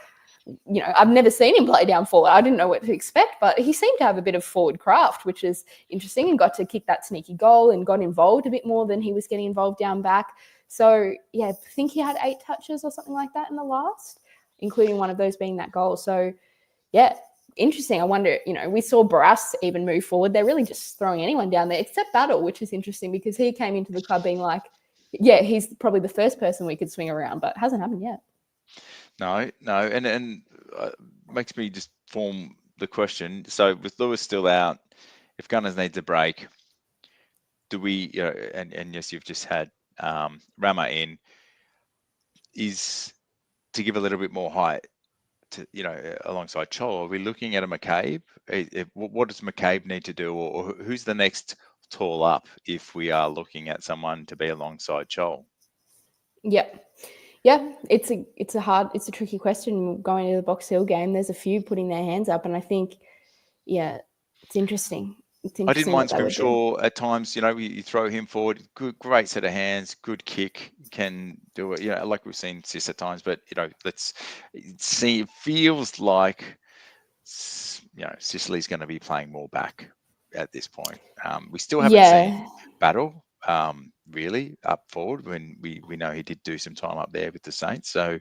I've never seen him play down forward. I didn't know what to expect, but he seemed to have a bit of forward craft, which is interesting, and got to kick that sneaky goal and got involved a bit more than he was getting involved down back. So, I think he had 8 touches or something like that in the last, including one of those being that goal. So, interesting. I wonder, we saw Barras even move forward. They're really just throwing anyone down there, except Battle, which is interesting because he came into the club being like, he's probably the first person we could swing around, but it hasn't happened yet. No, and makes me just form the question. So with Lewis still out, if Gunners needs a break, do we? And yes, you've just had Rama in, is to give a little bit more height to alongside Chol. Are we looking at a McCabe? What does McCabe need to do, or who's the next tall up if we are looking at someone to be alongside Chol? Yeah, it's a tricky question going to the Box Hill game. There's a few putting their hands up, and I think, it's interesting. I didn't mind Scrimshaw at times. You throw him forward, great set of hands, good kick, can do it. Like we've seen Sis at times, but let's see. It feels like Sicily's going to be playing more back at this point. We still haven't seen Battle really up forward when we know he did do some time up there with the Saints. So,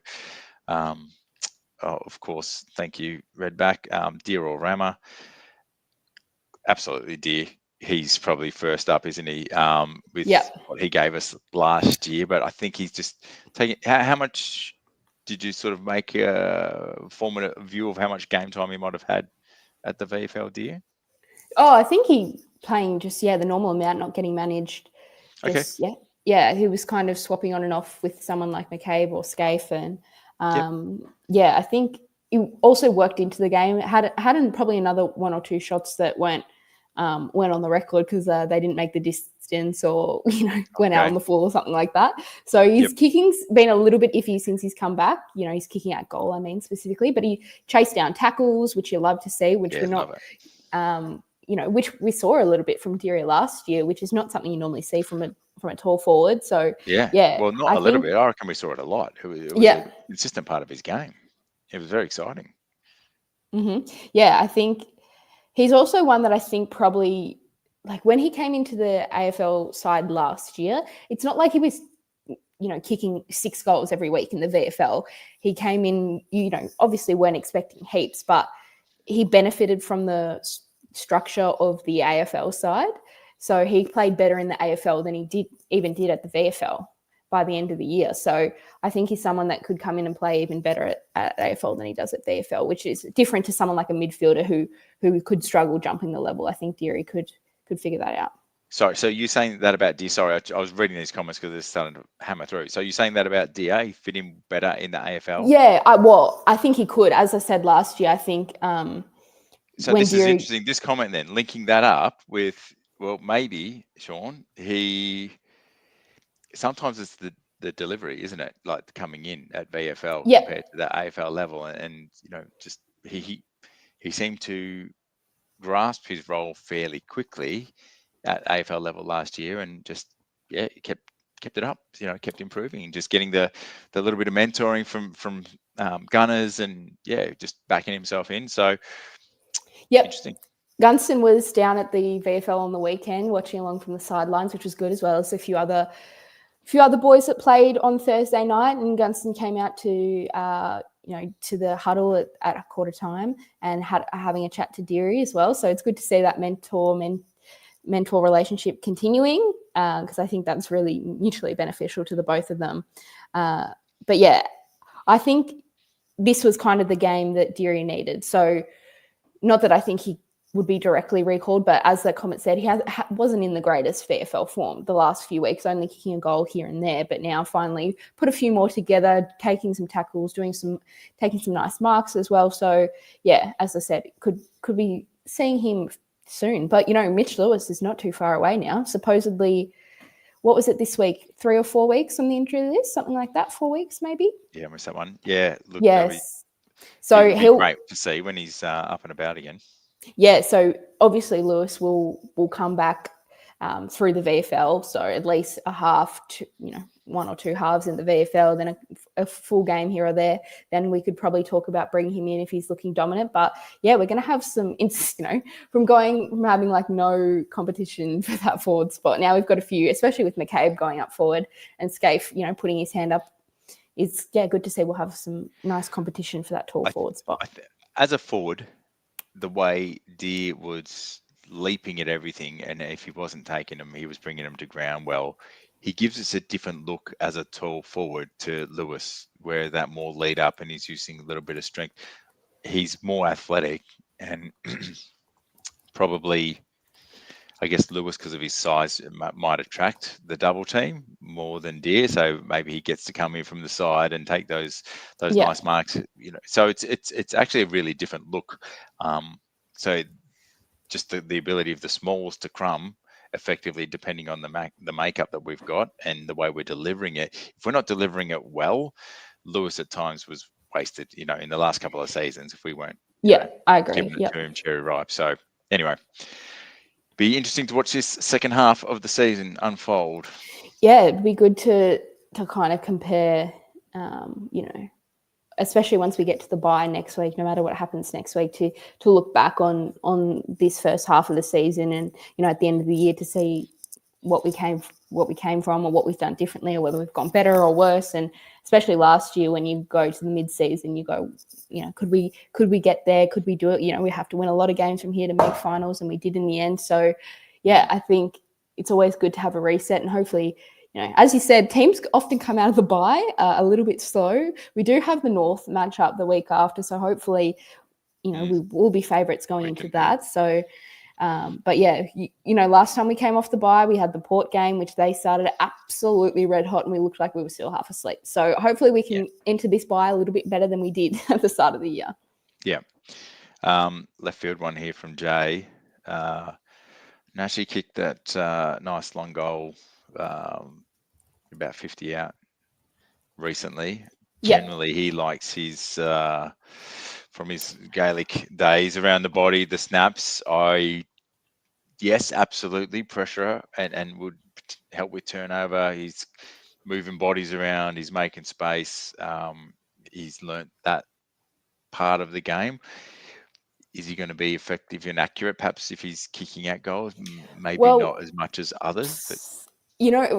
of course, thank you, Redback. Dear or Rama. Absolutely, dear. He's probably first up, isn't he? With what he gave us last year, but I think he's just taking. How much did you sort of make form a view of how much game time he might have had at the VFL, dear? Oh, I think he playing just the normal amount, not getting managed. Just, okay. He was kind of swapping on and off with someone like McCabe or Scaife, and I think he also worked into the game. Had probably another 1 or 2 shots that weren't went on the record because they didn't make the distance or, went out on the full or something like that. So his kicking's been a little bit iffy since he's come back. He's kicking out goal, I mean, specifically, but he chased down tackles, which you love to see, which we're not, which we saw a little bit from Deary last year, which is not something you normally see from a tall forward. So well, not a little bit. I reckon we saw it a lot. It was a consistent part of his game. It was very exciting. Yeah, I think he's also one that I think probably, like when he came into the AFL side last year, it's not like he was, kicking 6 goals every week in the VFL. He came in, obviously weren't expecting heaps, but he benefited from the structure of the AFL side. So he played better in the AFL than he did at the VFL by the end of the year. So I think he's someone that could come in and play even better at AFL than he does at VFL, which is different to someone like a midfielder who could struggle jumping the level. I think Deary could figure that out. Sorry, so you're saying that about DA? Sorry, I was reading these comments because they're starting to hammer through. So you're saying that about DA fit him better in the AFL? Yeah, I think he could. As I said last year, I think. So this is interesting. This comment then, linking that up with, well, maybe Sean, sometimes it's the delivery, isn't it? Like coming in at VFL compared to the AFL level, and just he seemed to grasp his role fairly quickly at AFL level last year, and just kept it up. Kept improving and just getting the little bit of mentoring from Gunners, and just backing himself in. So interesting. Gunston was down at the VFL on the weekend watching along from the sidelines, which was good, as well as a few other boys that played on Thursday night. And Gunston came out to to the huddle at a quarter time and having a chat to Deary as well. So it's good to see that mentor relationship continuing, because I think that's really mutually beneficial to the both of them. But yeah, I think this was kind of the game that Deary needed. So not that I think he would be directly recalled, but as the comment said, he wasn't in the greatest VFL form the last few weeks, only kicking a goal here and there, but now finally put a few more together, taking some tackles, taking some nice marks as well. So yeah, as I said, could be seeing him soon. But Mitch Lewis is not too far away now. Supposedly, what was it this week? 3 or 4 weeks on the injury list, something like that. 4 weeks maybe. Yeah, I missed that one. Yeah, look, yes. So he'll be great to see when he's up and about again. Yeah, so obviously Lewis will come back through the VFL, so at least a half, 1 or 2 halves in the VFL, then a full game here or there. Then we could probably talk about bringing him in if he's looking dominant. But yeah, we're going to have some, from having like no competition for that forward spot. Now we've got a few, especially with McCabe going up forward and Scaife, putting his hand up. It's good to see we'll have some nice competition for that tall forward spot. As a forward, the way Deer was leaping at everything, and if he wasn't taking them, he was bringing them to ground well. He gives us a different look as a tall forward to Lewis, where that more lead up and he's using a little bit of strength. He's more athletic, and probably, I guess, Lewis, because of his size, might attract the double team more than Deer. So maybe he gets to come in from the side and take those nice marks. So it's actually a really different look. So just the ability of the smalls to crumb effectively, depending on the makeup that we've got and the way we're delivering it. If we're not delivering it well, Lewis at times was wasted. In the last couple of seasons, if we weren't. I agree. Giving it to him cherry ripe. So anyway. Be interesting to watch this second half of the season unfold. Yeah, it'd be good to kind of compare, especially once we get to the bye next week, no matter what happens next week, to look back on this first half of the season and, at the end of the year to see what we came from or what we've done differently or whether we've gone better or worse. And especially last year when you go to the mid-season, you go, could we get there? Could we do it? We have to win a lot of games from here to make finals, and we did in the end. So, yeah, I think it's always good to have a reset, and hopefully, as you said, teams often come out of the bye a little bit slow. We do have the North matchup the week after, so hopefully, we will be favourites going into that. So, but yeah, last time we came off the bye, we had the Port game, which they started absolutely red hot, and we looked like we were still half asleep. So hopefully we can enter this bye a little bit better than we did at the start of the year. Yeah. Left field one here from Jay. Nashi kicked that nice long goal about 50 out recently. Yep. Generally, he likes his from his Gaelic days around the body, the snaps. Yes, absolutely pressure and would help with turnover. He's moving bodies around. He's making space. He's learnt that part of the game. Is he going to be effective and accurate? Perhaps if he's kicking out goals, maybe Well, not as much as others. But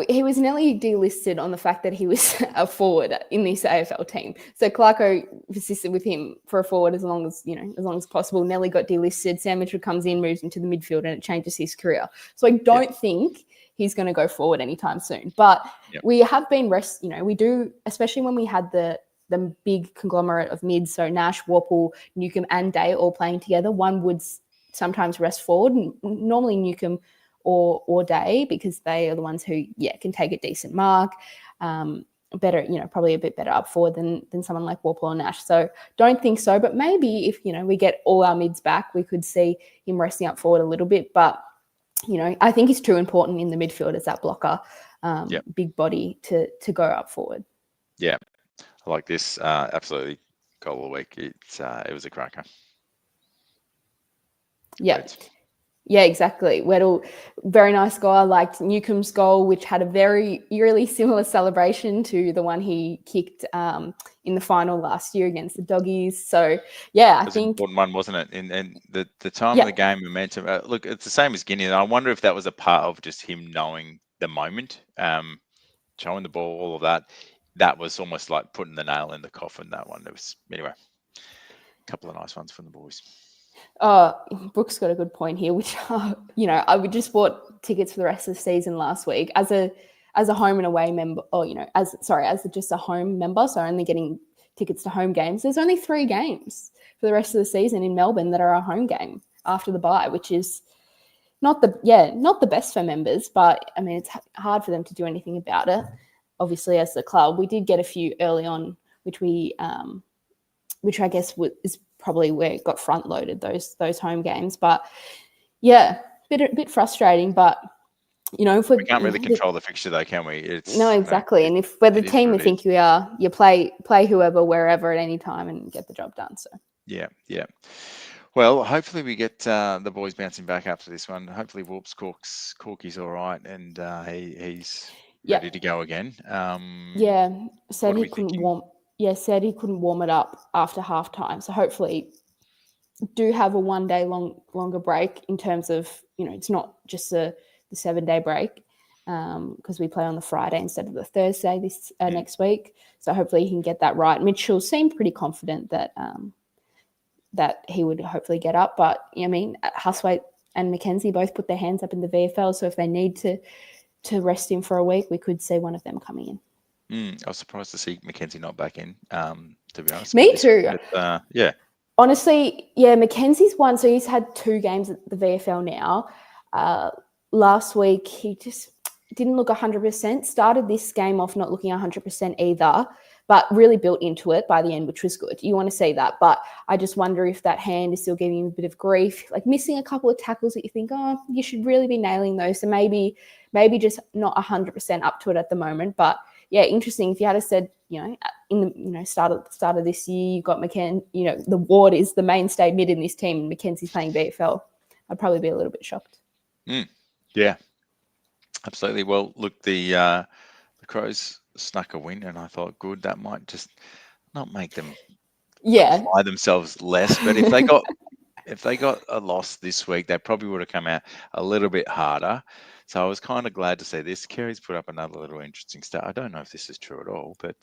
he was nearly delisted on the fact that he was a forward in this AFL team. So Clarko persisted with him for a forward as long as possible. Nelly got delisted. Sam Mitchell comes in, moves into the midfield, and it changes his career. So I don't think he's going to go forward anytime soon. But we have been we do, especially when we had the big conglomerate of mids, so Nash, Worpel, Newcomb and Day all playing together, one would sometimes rest forward. Normally Newcomb or Day, because they are the ones who can take a decent mark, better, probably a bit better up forward than someone like Worpel or Nash. So don't think so, but maybe if we get all our mids back, we could see him resting up forward a little bit. But I think he's too important in the midfield as that blocker, big body to go up forward. Yeah, I like this. Absolutely, goal of the week. It was a cracker. Yeah. Great. Yeah, exactly. Weddle, very nice goal. I liked Newcomb's goal, which had a very eerily similar celebration to the one he kicked in the final last year against the Doggies. So, I think an important one, wasn't it? And the time of the game, momentum. Look, it's the same as Guinea. I wonder if that was a part of just him knowing the moment, showing the ball, all of that. That was almost like putting the nail in the coffin. That one. It was anyway. A couple of nice ones from the boys. Brooks got a good point here, which I would just bought tickets for the rest of the season last week as a home and away member, or as just a home member, so only getting tickets to home games. There's only 3 games for the rest of the season in Melbourne that are a home game after the bye, which is not the best for members, but I mean it's hard for them to do anything about it. Obviously, as the club, we did get a few early on, which I guess is probably where it got front loaded, those home games. But bit frustrating. But if we can't really control the fixture, though, can we? No, exactly. And if we're the team we think we are, you play whoever, wherever, at any time, and get the job done. So yeah. Well, hopefully we get the boys bouncing back after this one. Hopefully Warp's Corky's all right, and he's ready to go again. Said he couldn't warm it up after halftime. So hopefully do have a 1 day longer break in terms of, it's not just the 7-day break, because we play on the Friday instead of the Thursday next week. So hopefully he can get that right. Mitchell seemed pretty confident that he would hopefully get up. But, Huswaite and McKenzie both put their hands up in the VFL. So if they need to rest him for a week, we could see one of them coming in. I was surprised to see McKenzie not back in, to be honest. Me too. But, honestly, McKenzie's one. So he's had 2 games at the VFL now. Last week, he just didn't look 100%. Started this game off not looking 100% either, but really built into it by the end, which was good. You want to see that. But I just wonder if that hand is still giving him a bit of grief, like missing a couple of tackles that you think, you should really be nailing those. So maybe just not 100% up to it at the moment. But interesting. If you had said, in the start of this year, you've got the Ward is the mainstay mid in this team, and Mackenzie's playing VFL, I'd probably be a little bit shocked. Yeah, absolutely. Well, look, the Crows snuck a win, and I thought, good, that might just not make them apply themselves less. But if they got a loss this week, they probably would have come out a little bit harder. So I was kind of glad to see this. Kerry's put up another little interesting stat. I don't know if this is true at all, but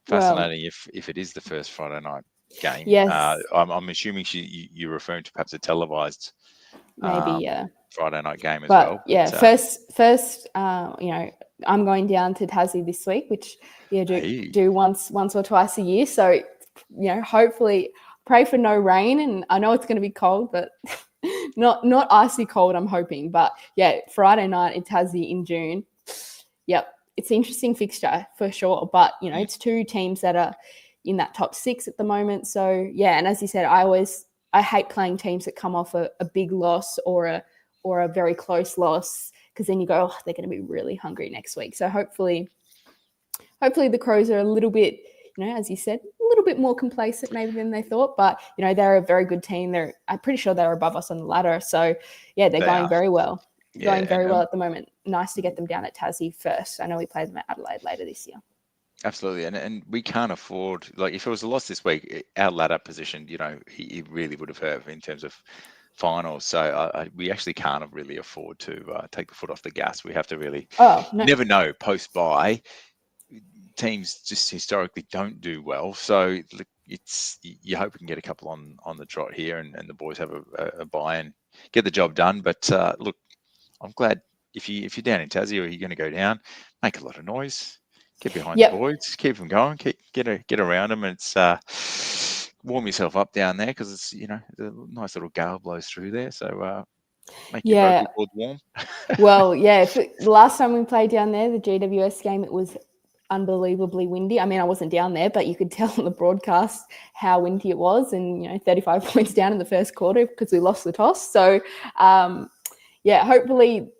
fascinating if it is the first Friday night game. Yes. I'm assuming you're referring to perhaps a televised Friday night game as well. Yeah, first, I'm going down to Tassie this week, which do once or twice a year. So, hopefully pray for no rain. And I know it's going to be cold, but not icy cold, I'm hoping. But Friday night in Tassie in June. Yep, it's an interesting fixture for sure. But, it's 2 teams that are in that top 6 at the moment. So, and as you said, I hate playing teams that come off a big loss or or a very close loss, because then you go, oh, they're going to be really hungry next week. So hopefully the Crows are a little bit, as you said, a little bit more complacent maybe than they thought. But, they're a very good team. I'm pretty sure they're above us on the ladder. So, yeah, they're going very well. Going very well at the moment. Nice to get them down at Tassie first. I know we play them at Adelaide later this year. Absolutely, and we can't afford, like, if it was a loss this week, our ladder position, he really would have hurt in terms of finals. So we actually can't really afford to take the foot off the gas. We have to really. Oh, no. You never know. Post bye, teams just historically don't do well. So you hope we can get a couple on the trot here, and the boys have a bye and get the job done. But look, I'm glad if you're down in Tassie or you're going to go down, make a lot of noise. Get behind the boys, keep them going, get around them, and it's warm yourself up down there, because it's the nice little gale blows through there, so make your vocal cords warm. Well, yeah. The last time we played down there, the GWS game, it was unbelievably windy. I mean, I wasn't down there, but you could tell on the broadcast how windy it was, and 35 points down in the first quarter because we lost the toss. So, hopefully.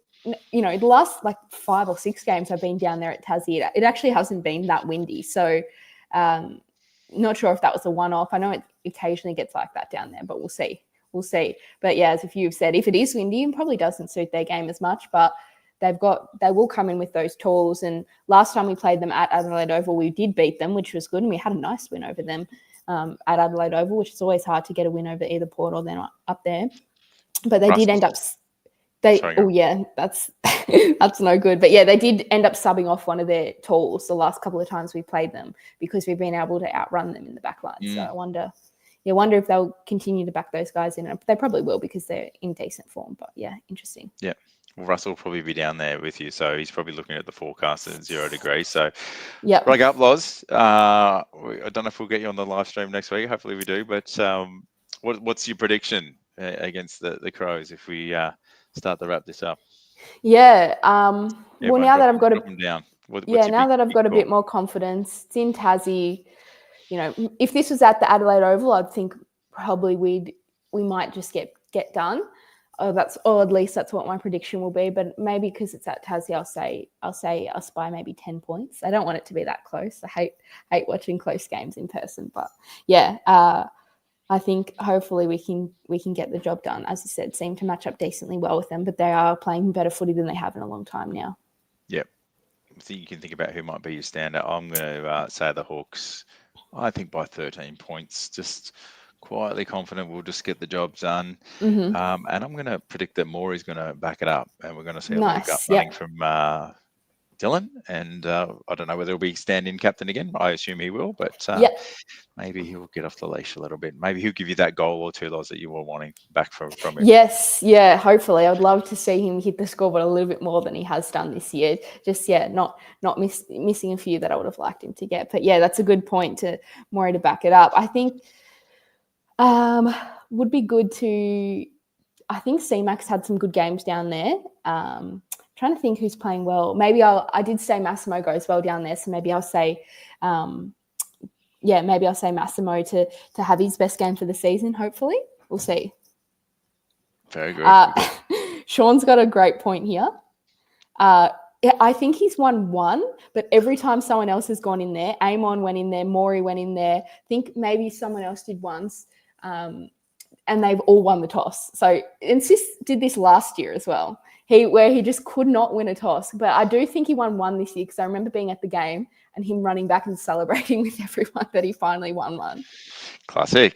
The last 5 or 6 games I've been down there at Tassie, it actually hasn't been that windy. So not sure if that was a one-off. I know it occasionally gets like that down there, but we'll see. But yeah, as a few have said, if it is windy, it probably doesn't suit their game as much, but they will come in with those tools. And last time we played them at Adelaide Oval, we did beat them, which was good. And we had a nice win over them at Adelaide Oval, which is always hard to get a win over either Port or they're not up there. But they did end up... that's that's no good. But yeah, they did end up subbing off one of their tools the last couple of times we played them, because we've been able to outrun them in the back line. So I wonder if they'll continue to back those guys in. They probably will, because they're in decent form. But yeah, interesting. Yeah. Well, Russell will probably be down there with you, so he's probably looking at the forecast at 0 degrees. So, rug up, Loz. I don't know if we'll get you on the live stream next week. Hopefully we do. But what's your prediction against the Crows if we start to wrap this up? Yeah. Well, now that I've got a bit more confidence, it's in Tassie. If this was at the Adelaide Oval, I'd think probably we might just get done. At least that's what my prediction will be. But maybe because it's at Tassie, I'll say us by maybe 10 points. I don't want it to be that close. I hate watching close games in person. But yeah, I think hopefully we can get the job done. As I said, seem to match up decently well with them, but they are playing better footy than they have in a long time now. Yep. So you can think about who might be your standout. I'm going to say the Hawks, I think by 13 points, just quietly confident we'll just get the job done. And I'm going to predict that Maury's going to back it up, and we're going to see a little gut running from Dylan, and I don't know whether he'll be stand-in captain again. I assume he will, but maybe he'll get off the leash a little bit. Maybe he'll give you that goal or two, Loz, that you were wanting back from him. Yes, yeah, hopefully. I'd love to see him hit the scoreboard a little bit more than he has done this year. Just, not missing a few that I would have liked him to get. But, yeah, that's a good point to Maury to back it up. I think would be good to – I think C-Max had some good games down there. Trying to think who's playing well. Maybe I did say Massimo goes well down there, so maybe I'll say Massimo to have his best game for the season, hopefully. We'll see. Very good. Sean's got a great point here. I think he's won one, but every time someone else has gone in there, Amon went in there, Maury went in there, I think maybe someone else did once, and they've all won the toss. So Insys did this last year as well. Where he just could not win a toss. But I do think he won one this year, because I remember being at the game and him running back and celebrating with everyone that he finally won one. Classic.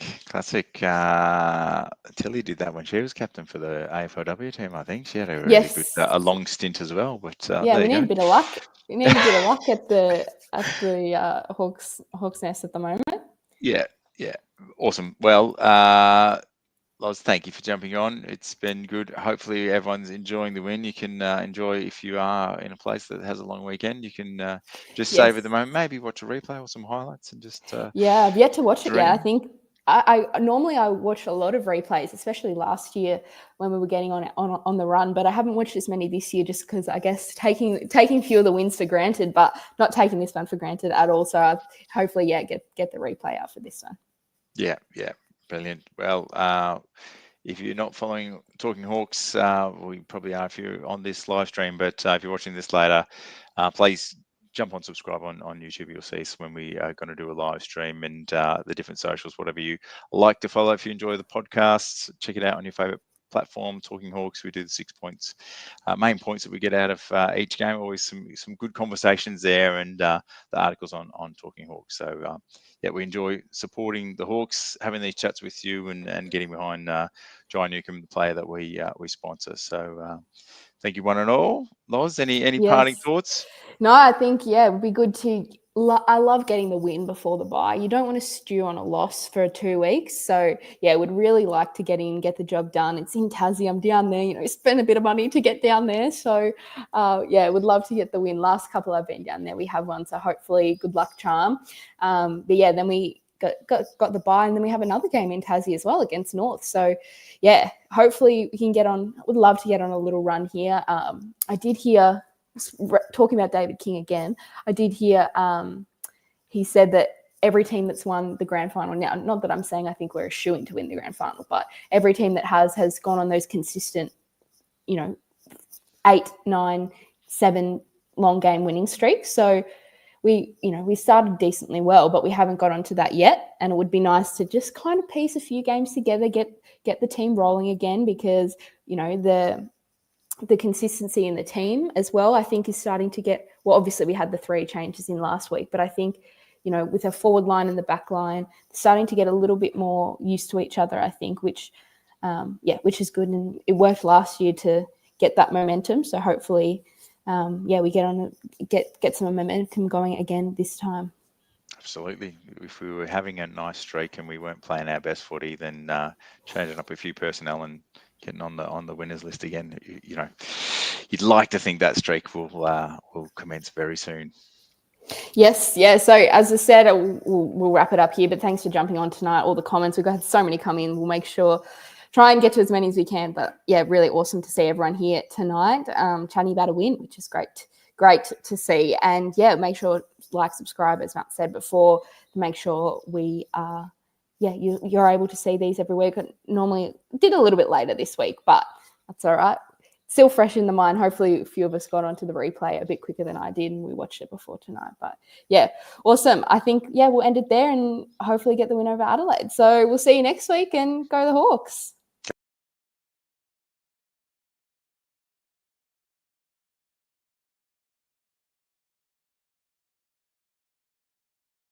Tilly did that when she was captain for the AFLW team, I think. She had a really good, a long stint as well. But we need a bit of luck. We need a bit of luck at the Hawks Nest at the moment. Yeah. Awesome. Well, Loz, thank you for jumping on. It's been good. Hopefully everyone's enjoying the win. You can enjoy, if you are in a place that has a long weekend, you can just savor the moment, maybe watch a replay or some highlights and just I've yet to watch it. Yeah, I think I normally watch a lot of replays, especially last year when we were getting on the run, but I haven't watched as many this year just because I guess taking a few of the wins for granted, but not taking this one for granted at all. So I'll hopefully get the replay out for this one. Yeah. Brilliant. Well, if you're not following Talking Hawks, we probably are if you're on this live stream, but if you're watching this later, please jump on subscribe on YouTube. You'll see us when we are going to do a live stream, and the different socials, whatever you like to follow. If you enjoy the podcasts, check it out on your favorite platform. Talking Hawks, we do the 6 points, main points that we get out of each game. Always some good conversations there, and the articles on Talking Hawks. So yeah, we enjoy supporting the Hawks, having these chats with you, and getting behind John Newcomb, the player that we sponsor. So thank you, one and all. Loz, any parting thoughts? No, I think, yeah, it would be good to. I love getting the win before the bye. You don't want to stew on a loss for 2 weeks. So, yeah, would really like to get in, get the job done. It's in Tassie. I'm down there, spend a bit of money to get down there. So, yeah, would love to get the win. Last couple I've been down there, we have one. So, hopefully, good luck charm. But, yeah, then we got the bye, and then we have another game in Tassie as well against North. So, yeah, hopefully we can get on. Would love to get on a little run here. I did hear, talking about David King again, I did hear he said that every team that's won the grand final now, not that I'm saying I think we're a shoo-in to win the grand final, but every team that has gone on those consistent, 8, 9, 7 long game winning streaks. So we started decently well, but we haven't got onto that yet. And it would be nice to just kind of piece a few games together, get the team rolling again, because, the consistency in the team as well, I think, is starting to get, well, obviously we had the 3 changes in last week, but I think, with a forward line and the back line, starting to get a little bit more used to each other, I think, which is good. And it worked last year to get that momentum. So hopefully, we get some momentum going again this time. Absolutely. If we were having a nice streak and we weren't playing our best footy, then changing up a few personnel and getting on the winners list again, you'd like to think that streak will commence very soon. Yes, yeah. So as I said, we'll wrap it up here. But thanks for jumping on tonight. All the comments, we've got so many come in. We'll make sure, try and get to as many as we can. But yeah, really awesome to see everyone here tonight, chatting about a win, which is great to see. And yeah, make sure like, subscribe, as Matt said before, to make sure we are. Yeah, you're able to see these every week. Normally did a little bit later this week, but that's all right. Still fresh in the mind. Hopefully a few of us got onto the replay a bit quicker than I did, and we watched it before tonight. But yeah, awesome. I think, we'll end it there and hopefully get the win over Adelaide. So we'll see you next week, and go the Hawks.